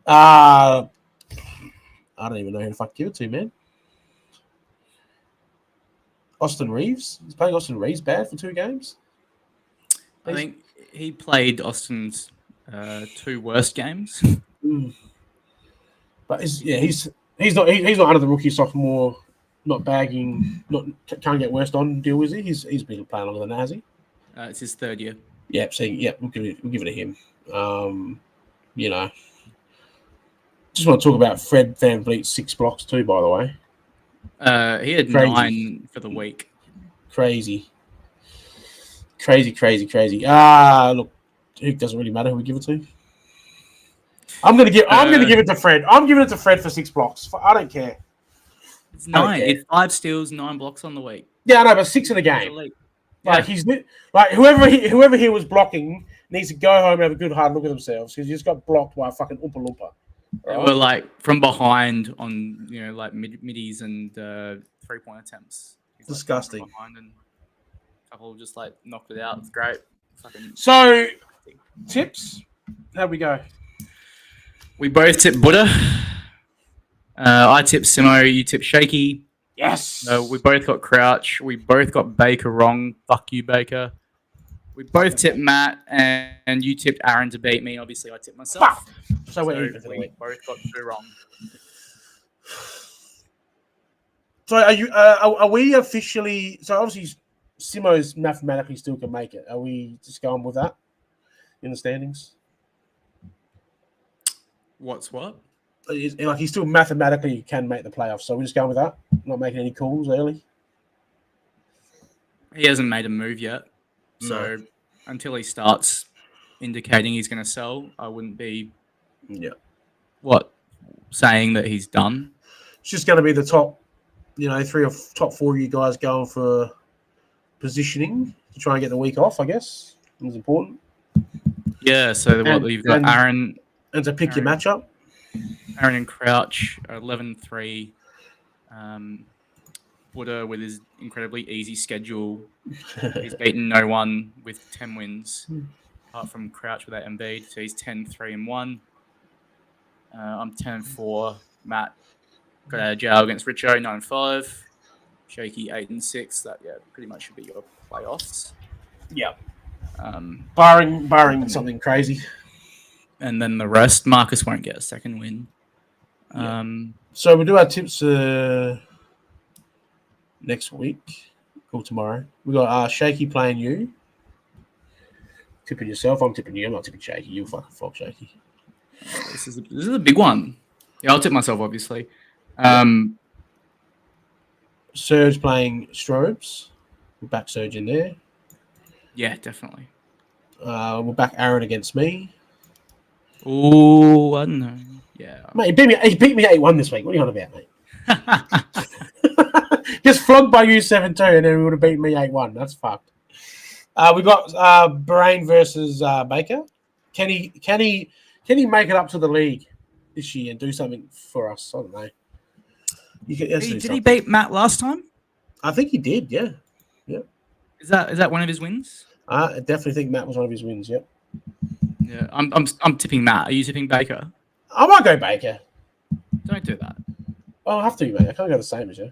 I don't even know who the fuck to give it to, man. Austin Reeves? He's playing Austin Reeves bad for 2 games? I think he played Austin's 2 worst games. But he's not under the rookie sophomore, not bagging, can't get worst on deal, is he? He's been playing longer than that, has he? It's his 3rd year. We'll give it to him. Just want to talk about Fred VanVleet's 6 blocks too, by the way. He had Crazy. 9 for the week. Crazy. Look, it doesn't really matter who we give it to. I'm gonna give it to Fred. I'm giving it to Fred for 6 blocks. I don't care. It's 9. It's 5 steals, 9 blocks on the week. Yeah, I know, but 6 in a game. Like he's like whoever he was blocking needs to go home and have a good hard look at themselves because he just got blocked by a fucking Oompa Loompa. They were like from behind on like middies and 3-point attempts. He's Disgusting. Like, behind and a couple just like knocked it out. It's great. Fucking so tips. How'd we go? We both tipped Buddha. I tipped Simo. You tipped Shaky. Yes. We both got Crouch. We both got Baker wrong. Fuck you, Baker. We both tipped Matt, and you tipped Aaron to beat me. Obviously, I tipped myself. Fuck. So we're even. We both got 2 wrong. So are we officially? So obviously, Simo's mathematically still can make it. Are we just going with that in the standings? What's what? Like he still mathematically can make the playoffs. So we're just going with that. Not making any calls early. He hasn't made a move yet. So until he starts indicating he's going to sell, I wouldn't be saying that he's done. It's just going to be the top, 3 or top 4 of you guys going for positioning to try and get the week off, I guess. It's important. Yeah, so you've got Aaron. And to pick your matchup. Aaron and Crouch, 11-3. Buddha with his incredibly easy schedule. He's beaten no one with 10 wins, apart from Crouch without Embiid. So he's 10-3-1. I'm 10-4. Matt got out of jail against Richo, 9-5. Shaky 8-6. That pretty much should be your playoffs. Yeah. Barring something crazy. And then the rest, Marcus won't get a second win. So we'll do our tips next week or tomorrow. We got Shaky playing you. Tipping yourself. I'm tipping you. I'm not tipping Shaky. You fucking fuck Shaky. This is a big one. Yeah, I'll tip myself, obviously. Serge playing Strobes. We'll back Serge in there. Yeah, definitely. We'll back Aaron against me. Oh, I don't know. Yeah. Mate, he beat me 8-1 this week. What are you on about, mate? Just flogged by you 7-2 and then he would have beaten me 8-1. That's fucked. We got Bahrain versus Baker. Can he make it up to the league this year and do something for us? I don't know. Did he beat Matt last time? I think he did. Yeah. Is that one of his wins? I definitely think Matt was one of his wins. Yep. Yeah, I'm tipping Matt. Are you tipping Baker? I might go Baker. Don't do that. I'll have to, mate. I can't go the same as you.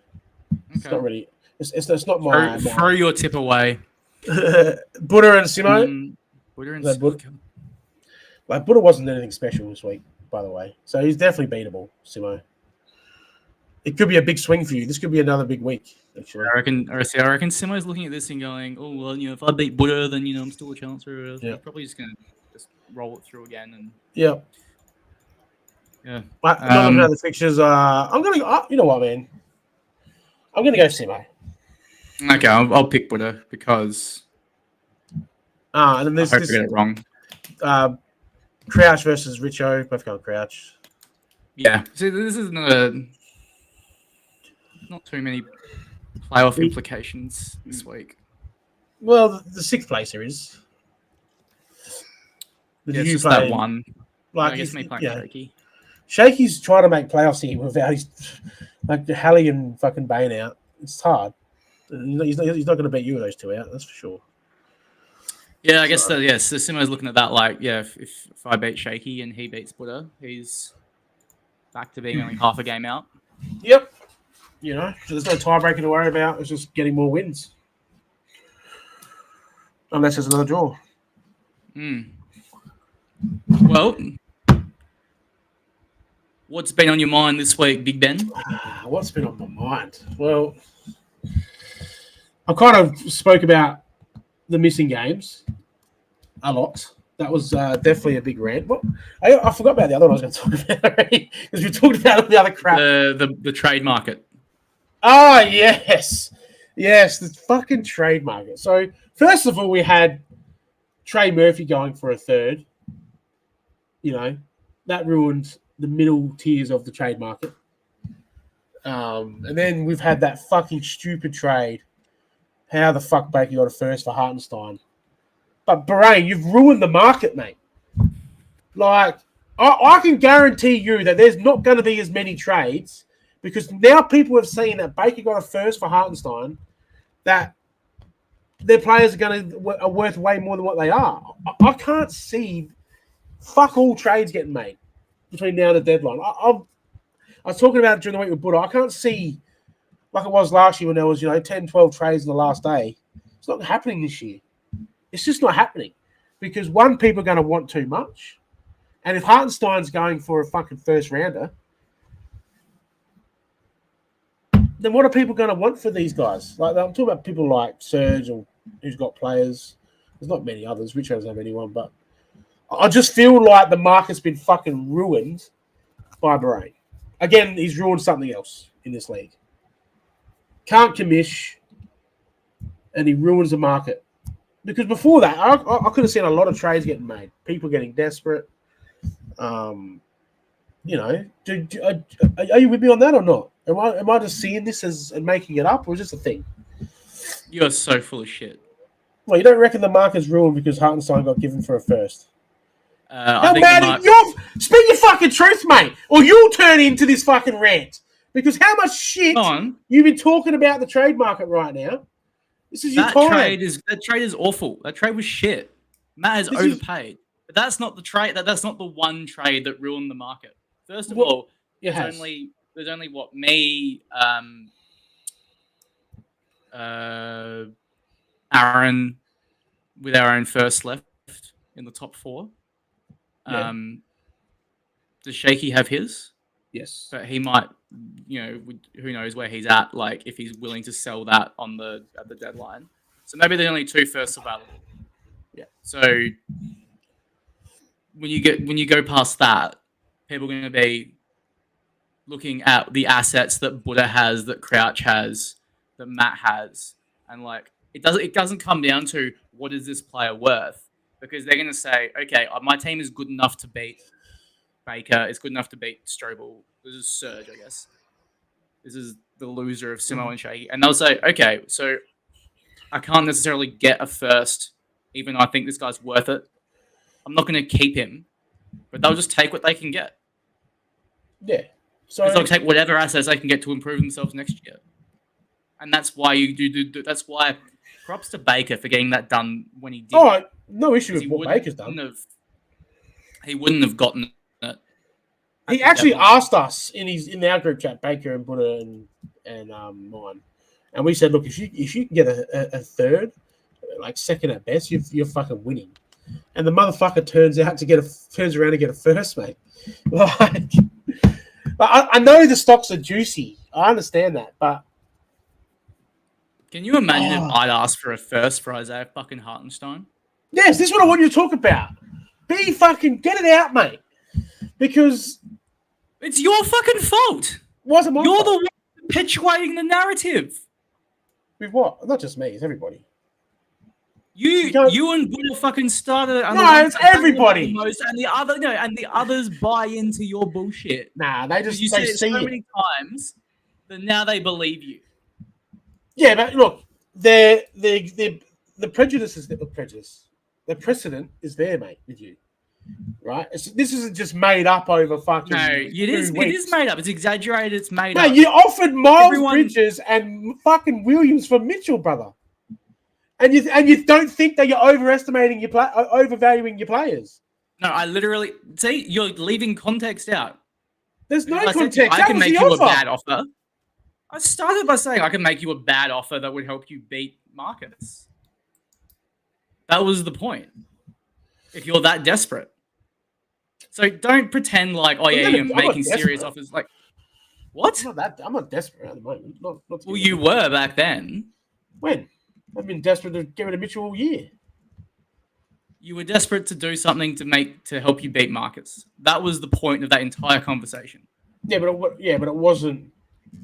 It's Okay. not really. It's not my. Throw your tip away. Buddha and Simo. Buddha and Like, Buddha wasn't anything special this week, by the way. So he's definitely beatable, Simo. It could be a big swing for you. This could be another big week, actually. I reckon Simo's looking at this and going, "Oh well, if I beat Buddha, then I'm still a challenger." Yeah. He's probably just gonna roll it through again and Yeah. yeah. But not looking at the fixtures. I'm gonna. You know what, man? I'm gonna go Simo. Okay, I'll pick Buddha because And then there's I hope I get it wrong. Crouch versus Richo. Both going Crouch. Yeah. See, this is not too many playoff implications this week. Well, the sixth placer is. Yeah, it's just that one. Like, I guess me playing Shaky. Shaky's trying to make playoffs here without his like Halley and fucking Bane out. It's hard. He's not going to beat you with those two out. That's for sure. Yeah, I guess so. Yes, so Simo's looking at that like, yeah, if I beat Shaky and he beats Buddha, he's back to being only half a game out. Yep. So there's no tiebreaker to worry about. It's just getting more wins. Unless there's another draw. Well, what's been on your mind this week, Big Ben? What's been on my mind? Well, I kind of spoke about the missing games a lot. That was definitely a big rant. Well, I forgot about the other one I was going to talk about already because we talked about all the other crap. The trade market. Oh, yes. Yes, the fucking trade market. So, first of all, we had Trey Murphy going for a third. That ruined the middle tiers of the trade market. And then we've had that fucking stupid trade. How the fuck Baker got a first for Hartenstein. But, Bahrain, you've ruined the market, mate. Like, I can guarantee you that there's not going to be as many trades because now people have seen that Baker got a first for Hartenstein, that their players are worth way more than what they are. I can't see fuck all trades getting made between now and the deadline. I was talking about it during the week with Buddha. I can't see, like it was last year when there was, 10, 12 trades in the last day. It's not happening this year. It's just not happening because, one, people are going to want too much. And if Hartenstein's going for a fucking first rounder, then what are people going to want for these guys? Like, I'm talking about people like Serge, or who's got players. There's not many others. Rich doesn't have anyone, but I just feel like the market's been fucking ruined by Bahrain. Again, he's ruined something else in this league. Can't commish, and he ruins the market. Because before that, I could have seen a lot of trades getting made. People getting desperate. Are you with me on that or not? Am I just seeing this and making it up, or is this a thing? You're so full of shit. Well, you don't reckon the market's ruined because Hartenstein got given for a first? How bad speak your fucking truth, mate, or you'll turn into this fucking rant. Because how much shit you've been talking about the trade market right now? This is your time. That trade is awful. That trade was shit. Matt has overpaid. But that's not the trade. That's not the one trade that ruined the market. First of all, there's only what, me, Aaron, with our own first left in the top four. Yeah. Does Shaky have his? Yes. But he might, who knows where he's at, like if he's willing to sell that at the deadline. So maybe there's only two firsts available. Yeah. So when you go past that, people are going to be looking at the assets that Buddha has, that Crouch has, that Matt has, and like it doesn't come down to what is this player worth, because they're going to say, okay, my team is good enough to beat Baker. It's good enough to beat Strobel. This is Serge, I guess. This is the loser of Simo and Shaky, and they'll say, okay, so I can't necessarily get a first, even though I think this guy's worth it. I'm not going to keep him, but they'll just take what they can get. Yeah. So They'll take whatever assets they can get to improve themselves next year. And that's why you do. That's why props to Baker for getting that done when he did. Oh, no issue with what Baker's done. He wouldn't have gotten it. He actually asked us in our group chat, Baker and Buddha and mine, and we said, look, if you can get a third, like second at best, you're fucking winning. And the motherfucker turns around to get a first, mate. Like, I know the stocks are juicy. I understand that, but can you imagine if I'd asked for a first for Isaiah fucking Hartenstein? Yes, this is what I want you to talk about. Get it out, mate. Because it's your fucking fault. Wasn't my fault. You're the one perpetuating the narrative. With what? Not just me, it's everybody. You and Buddha fucking started it. No, it's everybody. And the others buy into your bullshit. Nah, they said it so many times that now they believe you. Yeah, but look, the prejudice is the prejudice. The precedent is there, mate, with you. Right? This isn't just made up over fucking. No, it is made up. It's exaggerated. It's made up. No, you offered Miles Bridges and fucking Williams for Mitchell, brother. And you don't think that you're overestimating overvaluing your players. No, I literally see you're leaving context out. There's no context. I can make you a bad offer. I started by saying I can make you a bad offer that would help you beat markets. That was the point. If you're that desperate. So don't pretend like, you're making serious offers. Like, what? I'm not desperate at the moment. Not well, you were back then. When? I've been desperate to get rid of Mitchell all year. You were desperate to do something to help you beat markets. That was the point of that entire conversation. Yeah, but it wasn't.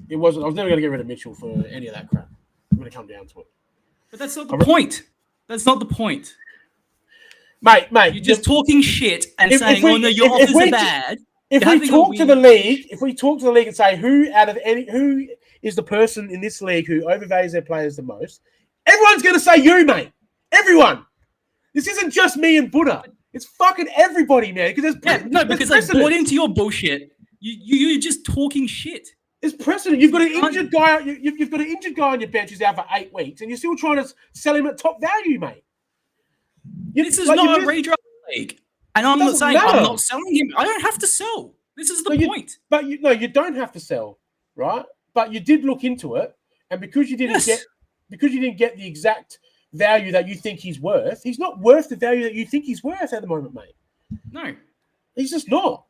It wasn't. I was never going to get rid of Mitchell for any of that crap. I'm going to come down to it. But that's not the point. That's not the point. Mate. You're just talking shit and saying, your offers are bad. If we talk to the league and say who is the person in this league who overvalues their players the most, everyone's going to say you, mate. Everyone. This isn't just me and Buddha. It's fucking everybody, man. Because they bought into your bullshit. You're just talking shit. There's precedent. You've got an injured guy. You've got an injured guy on your bench who's out for 8 weeks, and you're still trying to sell him at top value, mate. This is not a redraft league, and I'm not saying I'm not selling him. I don't have to sell. This is the point. But you don't have to sell, right? But you did look into it, and because you didn't get the exact value that you think he's worth, he's not worth the value that you think he's worth at the moment, mate. No, he's just not.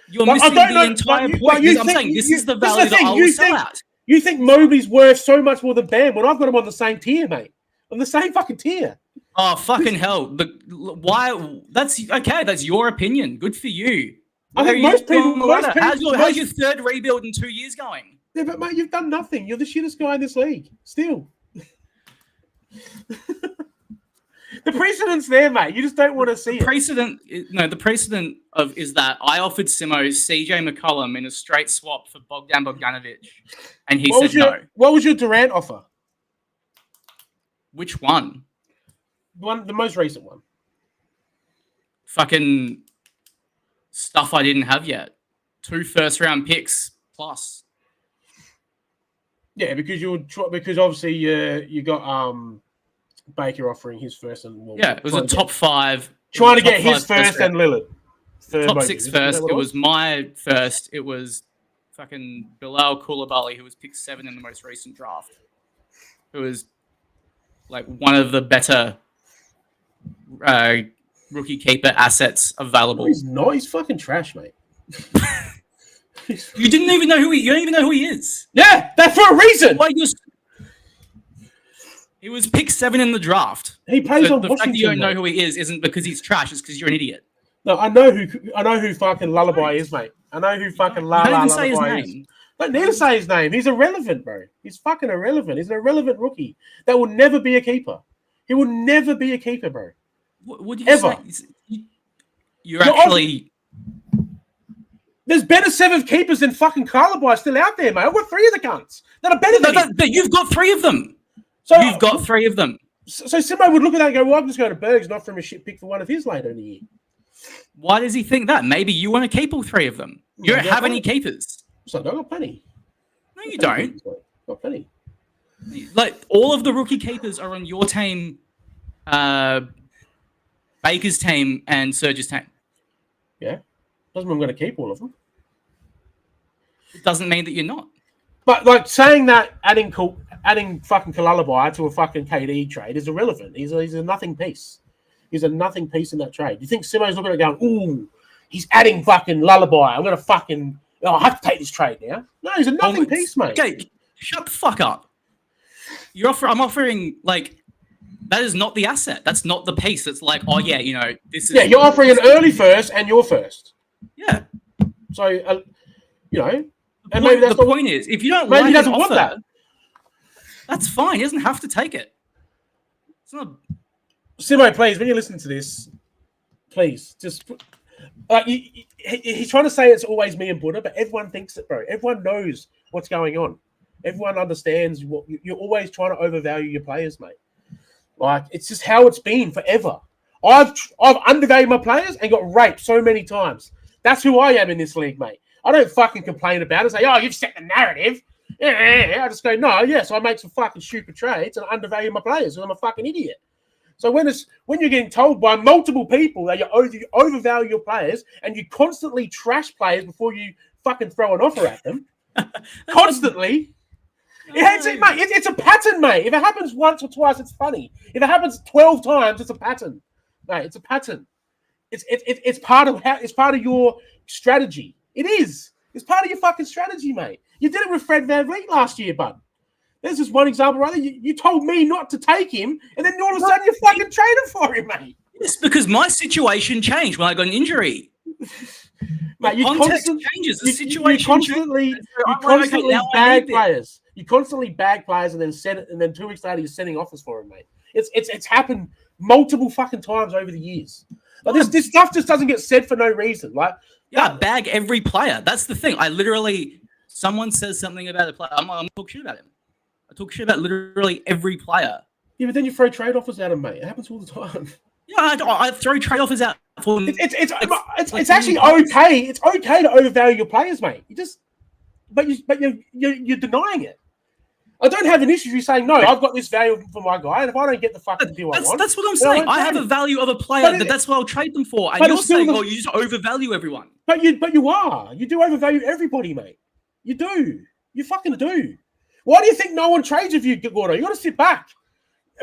You're missing the entire point. I'm saying this is the value that I will sell at. You think Mobley's worth so much more than Bam when I've got him on the same tier, mate. On the same fucking tier. Oh, fucking hell. Why? That's okay. That's your opinion. Good for you. I think most people. How's your third rebuild in 2 years going? Yeah, but mate, you've done nothing. You're the shittest guy in this league. Still. The precedent's there, mate. You just don't want to see it. The precedent is that I offered Simo CJ McCollum in a straight swap for Bogdan Bogdanovic, and he said no. What was your Durant offer? Which one? The most recent one. Fucking stuff I didn't have yet. 2 first-round picks plus. Yeah, because obviously you got Baker offering his first and it was a top 5. Trying to get his first and Lillard. Top 6 first. It was my first. It was fucking Bilal Coulibaly, who was picked 7 in the most recent draft. Who was like one of the better rookie keeper assets available. No, he's not. He's fucking trash, mate. You don't even know who he is. Yeah, that's for a reason. He was picked 7 in the draft. He plays on the Washington. fact that you don't know who he is isn't because he's trash. It's because you're an idiot. No, I know who fucking Lullaby is, mate. I know who fucking Lullaby is. Don't need to say his name. He's irrelevant, bro. He's fucking irrelevant. He's an irrelevant rookie that will never be a keeper. He will never be a keeper, bro. What did you say? You're actually... There's better 7th keepers than fucking Lullaby still out there, mate. I've got 3 of the cunts that are better than him. But you've got 3 of them. So You've got 3 of them. So Simo would look at that and go, well, I'm just going to Bergs and offer him a shit pick for one of his later in the year. Why does he think that? Maybe you want to keep all 3 of them. You don't have any keepers. So I've got plenty. No, you don't. Got plenty. Like, all of the rookie keepers are on your team, Baker's team, and Serge's team. Yeah. Doesn't mean I'm going to keep all of them. It doesn't mean that you're not. But like saying that adding fucking Kalalabai to a fucking KD trade is irrelevant. He's a nothing piece. He's a nothing piece in that trade. You think Simo's looking at it going, ooh, he's adding fucking Lullaby. I'm going to fucking, I have to take this trade now. No, he's a nothing piece, mate. Okay, shut the fuck up. I'm offering, like, that is not the asset. That's not the piece. It's like, oh yeah, this is. Yeah, you're offering an early first and your first. Yeah. So, And maybe the point is, if you don't maybe like he doesn't an want offer, that. That's fine. He doesn't have to take it. It's not. Simo, please, when you listen to this, please just. He's trying to say it's always me and Buddha, but everyone thinks it, bro. Everyone knows what's going on. Everyone understands what you're always trying to overvalue your players, mate. Like, it's just how it's been forever. I've undervalued my players and got raped so many times. That's who I am in this league, mate. I don't fucking complain about it. Say, oh, you've set the narrative. Yeah. I just go, no, yes, I make some fucking stupid trades and undervalue my players because I'm a fucking idiot. So when you're getting told by multiple people that you overvalue your players and you constantly trash players before you fucking throw an offer at them, constantly, it's a pattern, mate. If it happens once or twice, it's funny. If it happens 12 times, it's a pattern, mate. It's a pattern. It's part of your strategy. It is. It's part of your fucking strategy, mate. You did it with Fred VanVleet last year, bud. There's just one example right there. You told me not to take him, and then all of a sudden you fucking traded for him, mate. It's because my situation changed when I got an injury. Mate, context changes. The situation you constantly bag players. You constantly bag players and then send it, and then 2 weeks later you're sending offers for him, mate. It's happened multiple fucking times over the years. Like this stuff just doesn't get said for no reason. Like, yeah, bag every player. That's the thing. Someone says something about a player, I'm gonna talk shit about him. I talk shit about literally every player. Yeah, but then you throw trade offers at him, mate. It happens all the time. Yeah, I throw trade offers out for him. It's actually okay. It's okay to overvalue your players, mate. But you're denying it. I don't have an issue with you saying, no, I've got this value for my guy, and if I don't get the fucking deal I want... That's what I'm saying. I have a value of a player, that's what I'll trade them for. And you're saying, you just overvalue everyone. But you are. You do overvalue everybody, mate. You do. You fucking do. Why do you think no one trades with you, Gordo? You got to sit back.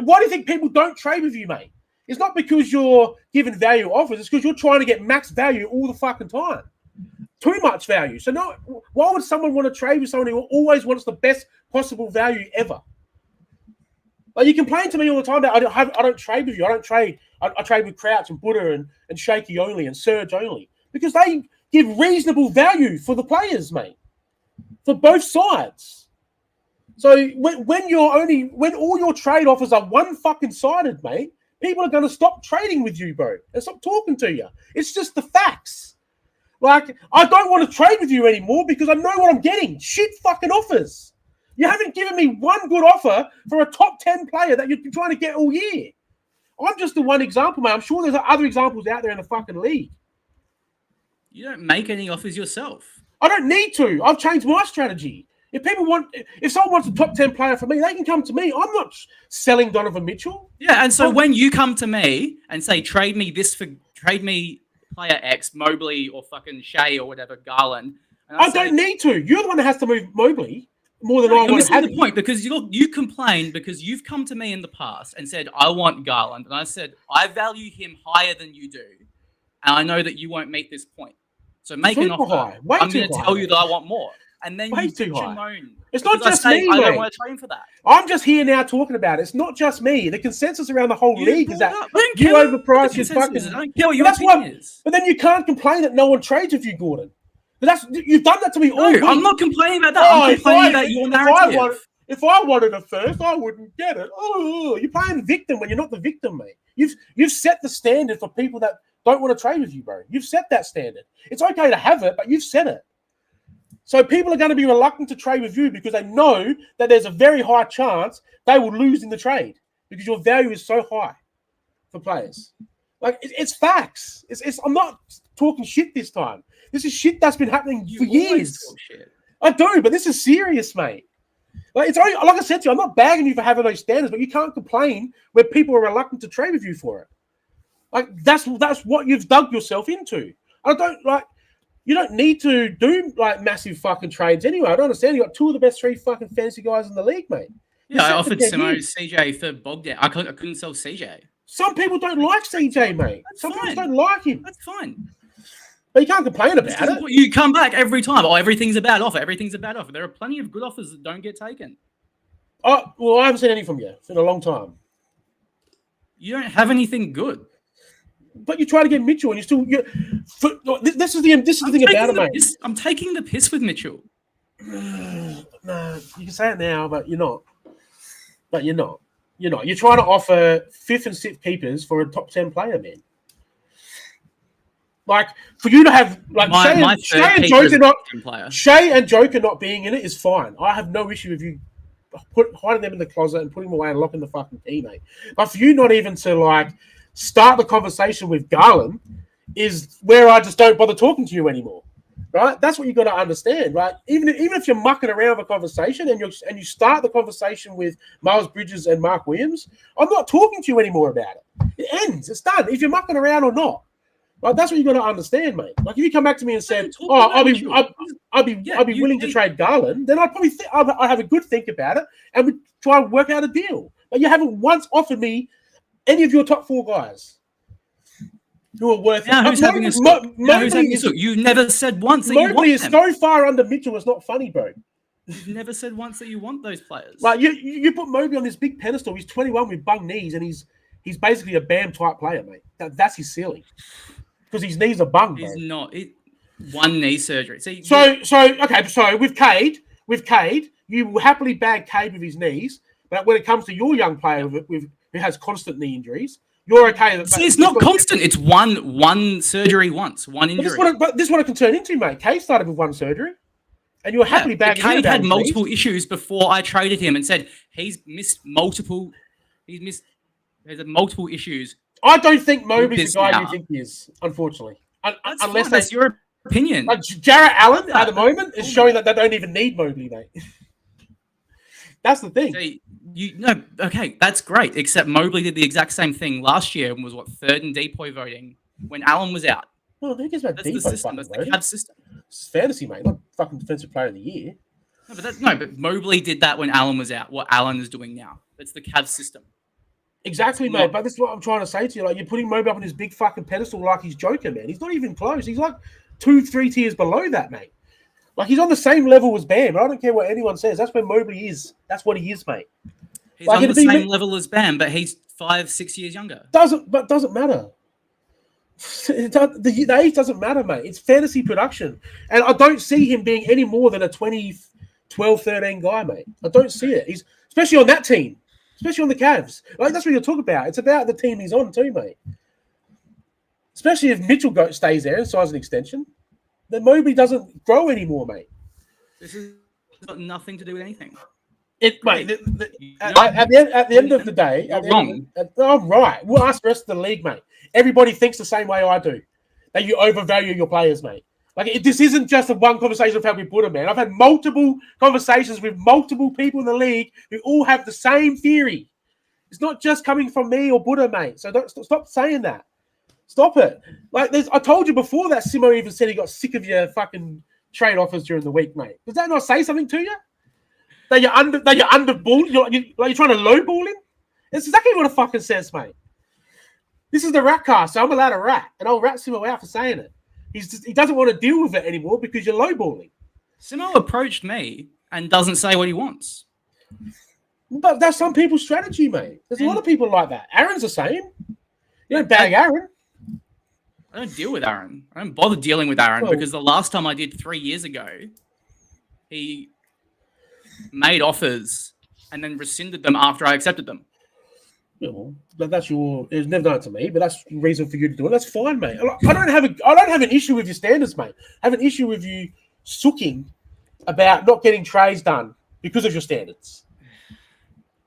Why do you think people don't trade with you, mate? It's not because you're giving value offers. It's because you're trying to get max value all the fucking time. Too much value. So no, why would someone want to trade with someone who always wants the best possible value ever? Like, you complain to me all the time that I don't trade with you. I don't trade. I trade with Crouch and Buddha and Shaky only and Surge only because they give reasonable value for the players, mate, for both sides. So when all your trade offers are one fucking sided, mate, people are going to stop trading with you, bro, and stop talking to you. It's just the facts. Like, I don't want to trade with you anymore because I know what I'm getting. Shit fucking offers. You haven't given me one good offer for a top 10 player that you've been trying to get all year. I'm just the one example, mate. I'm sure there's other examples out there in the fucking league. You don't make any offers yourself. I don't need to. I've changed my strategy. If someone wants a top 10 player for me, they can come to me. I'm not selling Donovan Mitchell. Yeah, and so when you come to me and say, trade me player X, Mobley or fucking Shea or whatever, Garland. I don't need to. You're the one that has to move Mobley more than I want to have. You're missing the point because you complain because you've come to me in the past and said, I want Garland. And I said, I value him higher than you do. And I know that you won't meet this point. So make an offer. I'm going to tell you that I want more. And then you bitch and moan. It's not just me, I don't want to train for that. I'm just here now talking about it. It's not just me. The consensus around the whole league is that you overprice your fucking... I don't care what your opinion is. But then you can't complain that no one trades with you, Gordon. But you've done that to me all week. I'm not complaining about that. I'm complaining about your narrative. If I wanted it first, I wouldn't get it. Oh, you're playing victim when you're not the victim, mate. You've set the standard for people that don't want to trade with you, bro. You've set that standard. It's okay to have it, but you've set it. So people are going to be reluctant to trade with you because they know that there's a very high chance they will lose in the trade because your value is so high for players. Like it's facts. I'm not talking shit this time. This is shit that's been happening for years. Talk shit. I do, but this is serious, mate. Like it's only, like I said to you, I'm not bagging you for having those standards, but you can't complain where people are reluctant to trade with you for it. Like that's what you've dug yourself into. You don't need to do like massive fucking trades anyway. I don't understand. You got two of the best 3 fucking fantasy guys in the league, mate. Yeah, I offered Simo CJ for Bogdan. I couldn't sell CJ. Some people don't like CJ, mate. Some people don't like him. That's fine. But you can't complain about it. You come back every time. Oh, everything's a bad offer. Everything's a bad offer. There are plenty of good offers that don't get taken. Oh, well, I haven't seen any from you in a long time. You don't have anything good. But you try to get Mitchell, and you still. This is the thing about it, mate. I'm taking the piss with Mitchell. No, you can say it now, but you're not. You're not. You're trying to offer 5th and 6th keepers for a top 10 player, man. Like for you to have like Shea and Joker not being in it is fine. I have no issue with you hiding them in the closet and putting them away and locking the fucking key, mate. But for you not even to like start the conversation with Garland is where I just don't bother talking to you anymore. Right? That's what you got to understand, right? Even if you're mucking around with a conversation and you start the conversation with Miles Bridges and Mark Williams, I'm not talking to you anymore about it. It ends. It's done. If you're mucking around or not. Like that's what you got to understand, mate. Like if you come back to me and said, I'd be willing to trade Garland, then I'd probably I'd have a good think about it and we'd try and work out a deal. But you haven't once offered me any of your top 4 guys who are worth it. Who's having a You've never said once that you want them. Mobley is so far under Mitchell. It's not funny, bro. You've never said once that you want those players. Like you put Mobley on this big pedestal. He's 21 with bung knees, and he's basically a Bam type player, mate. That's his ceiling. Because his knees are bung, bro. He's not. One knee surgery. See, so with Cade, you will happily bag Cade with his knees, but when it comes to your young player who has constant knee injuries, you're okay. See, it's not constant. It's one surgery once, one injury. But this is what it can turn into, mate. Cade started with one surgery, and you're happily bagging him. Cade had multiple issues before I traded him and said he's multiple issues. I don't think Mobley's the guy you think he is, unfortunately. Unless that's your opinion. Like Jarrett Allen at the moment is showing that they don't even need Mobley, mate. That's the thing. Okay, that's great. Except Mobley did the exact same thing last year and was 3rd in DPOY voting when Allen was out. Well, who cares about that's the system. That's the Cavs system. It's fantasy, mate. Not fucking defensive player of the year. But Mobley did that when Allen was out. What Allen is doing now. That's the Cavs system. Exactly, mate. But this is what I'm trying to say to you. Like, you're putting Mobley up on this big fucking pedestal like he's Joker, man. He's not even close. He's like 2-3 tiers below that, mate. Like, he's on the same level as Bam. I don't care what anyone says. That's where Mobley is. That's what he is, mate. He's on the same level as Bam, but he's 5-6 years younger. Doesn't matter. The age doesn't matter, mate. It's fantasy production. And I don't see him being any more than a 12, 13 guy, mate. I don't see it. He's especially on that team. Especially on the Cavs. Like, that's what you're talking about. It's about the team he's on too, mate. Especially if Mitchell stays there and signs an extension. Then Mobley doesn't grow anymore, mate. This has got nothing to do with anything. At the end of the day... I'm right. We'll ask the rest of the league, mate. Everybody thinks the same way I do. That you overvalue your players, mate. Like, this isn't just a one conversation I've had with Buddha, man. I've had multiple conversations with multiple people in the league who all have the same theory. It's not just coming from me or Buddha, mate. So stop saying that. Stop it. Like, I told you before that Simo even said he got sick of your fucking trade offers during the week, mate. Does that not say something to you? That you're underballed? You're trying to lowball him? It's exactly what it fucking says, mate. This is the RATCHAT, so I'm allowed to rat. And I'll rat Simo out for saying it. He doesn't want to deal with it anymore because you're lowballing. Simo approached me and doesn't say what he wants. But that's some people's strategy, mate. There's a lot of people like that. Aaron's the same. You don't bag Aaron. I don't deal with Aaron. I don't bother dealing with Aaron because the last time I did 3 years ago, he made offers and then rescinded them after I accepted them. Well, that's it's never done it to me, but that's the reason for you to do it. That's fine, mate. I don't have an issue with your standards, mate. I have an issue with you sooking about not getting trays done because of your standards.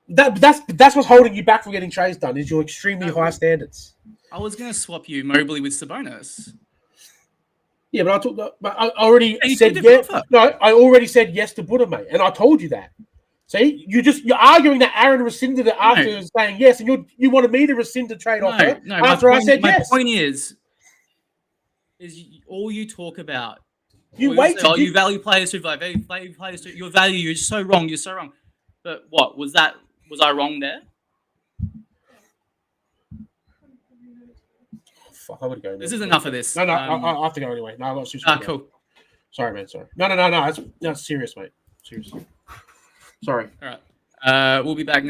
That's what's holding you back from getting trays done is your extremely high standards. I was going to swap you Mobley with Sabonis. Yeah, but I already you said did yes. both. No, I already said yes to Buddha, mate, and I told you that. See, you're arguing that Aaron rescinded it after saying yes, and you wanted me to rescind the trade offer after I said yes. My point is all you talk about. You value players who value players who your value. You're so wrong. You're so wrong. But what was that? Was I wrong there? Fuck, I would go. This is enough of this. No, I have to go anyway. No, I got sushi. Cool. Sorry, man. Sorry. No. That's serious, mate. Seriously. Sorry. All right. We'll be back next.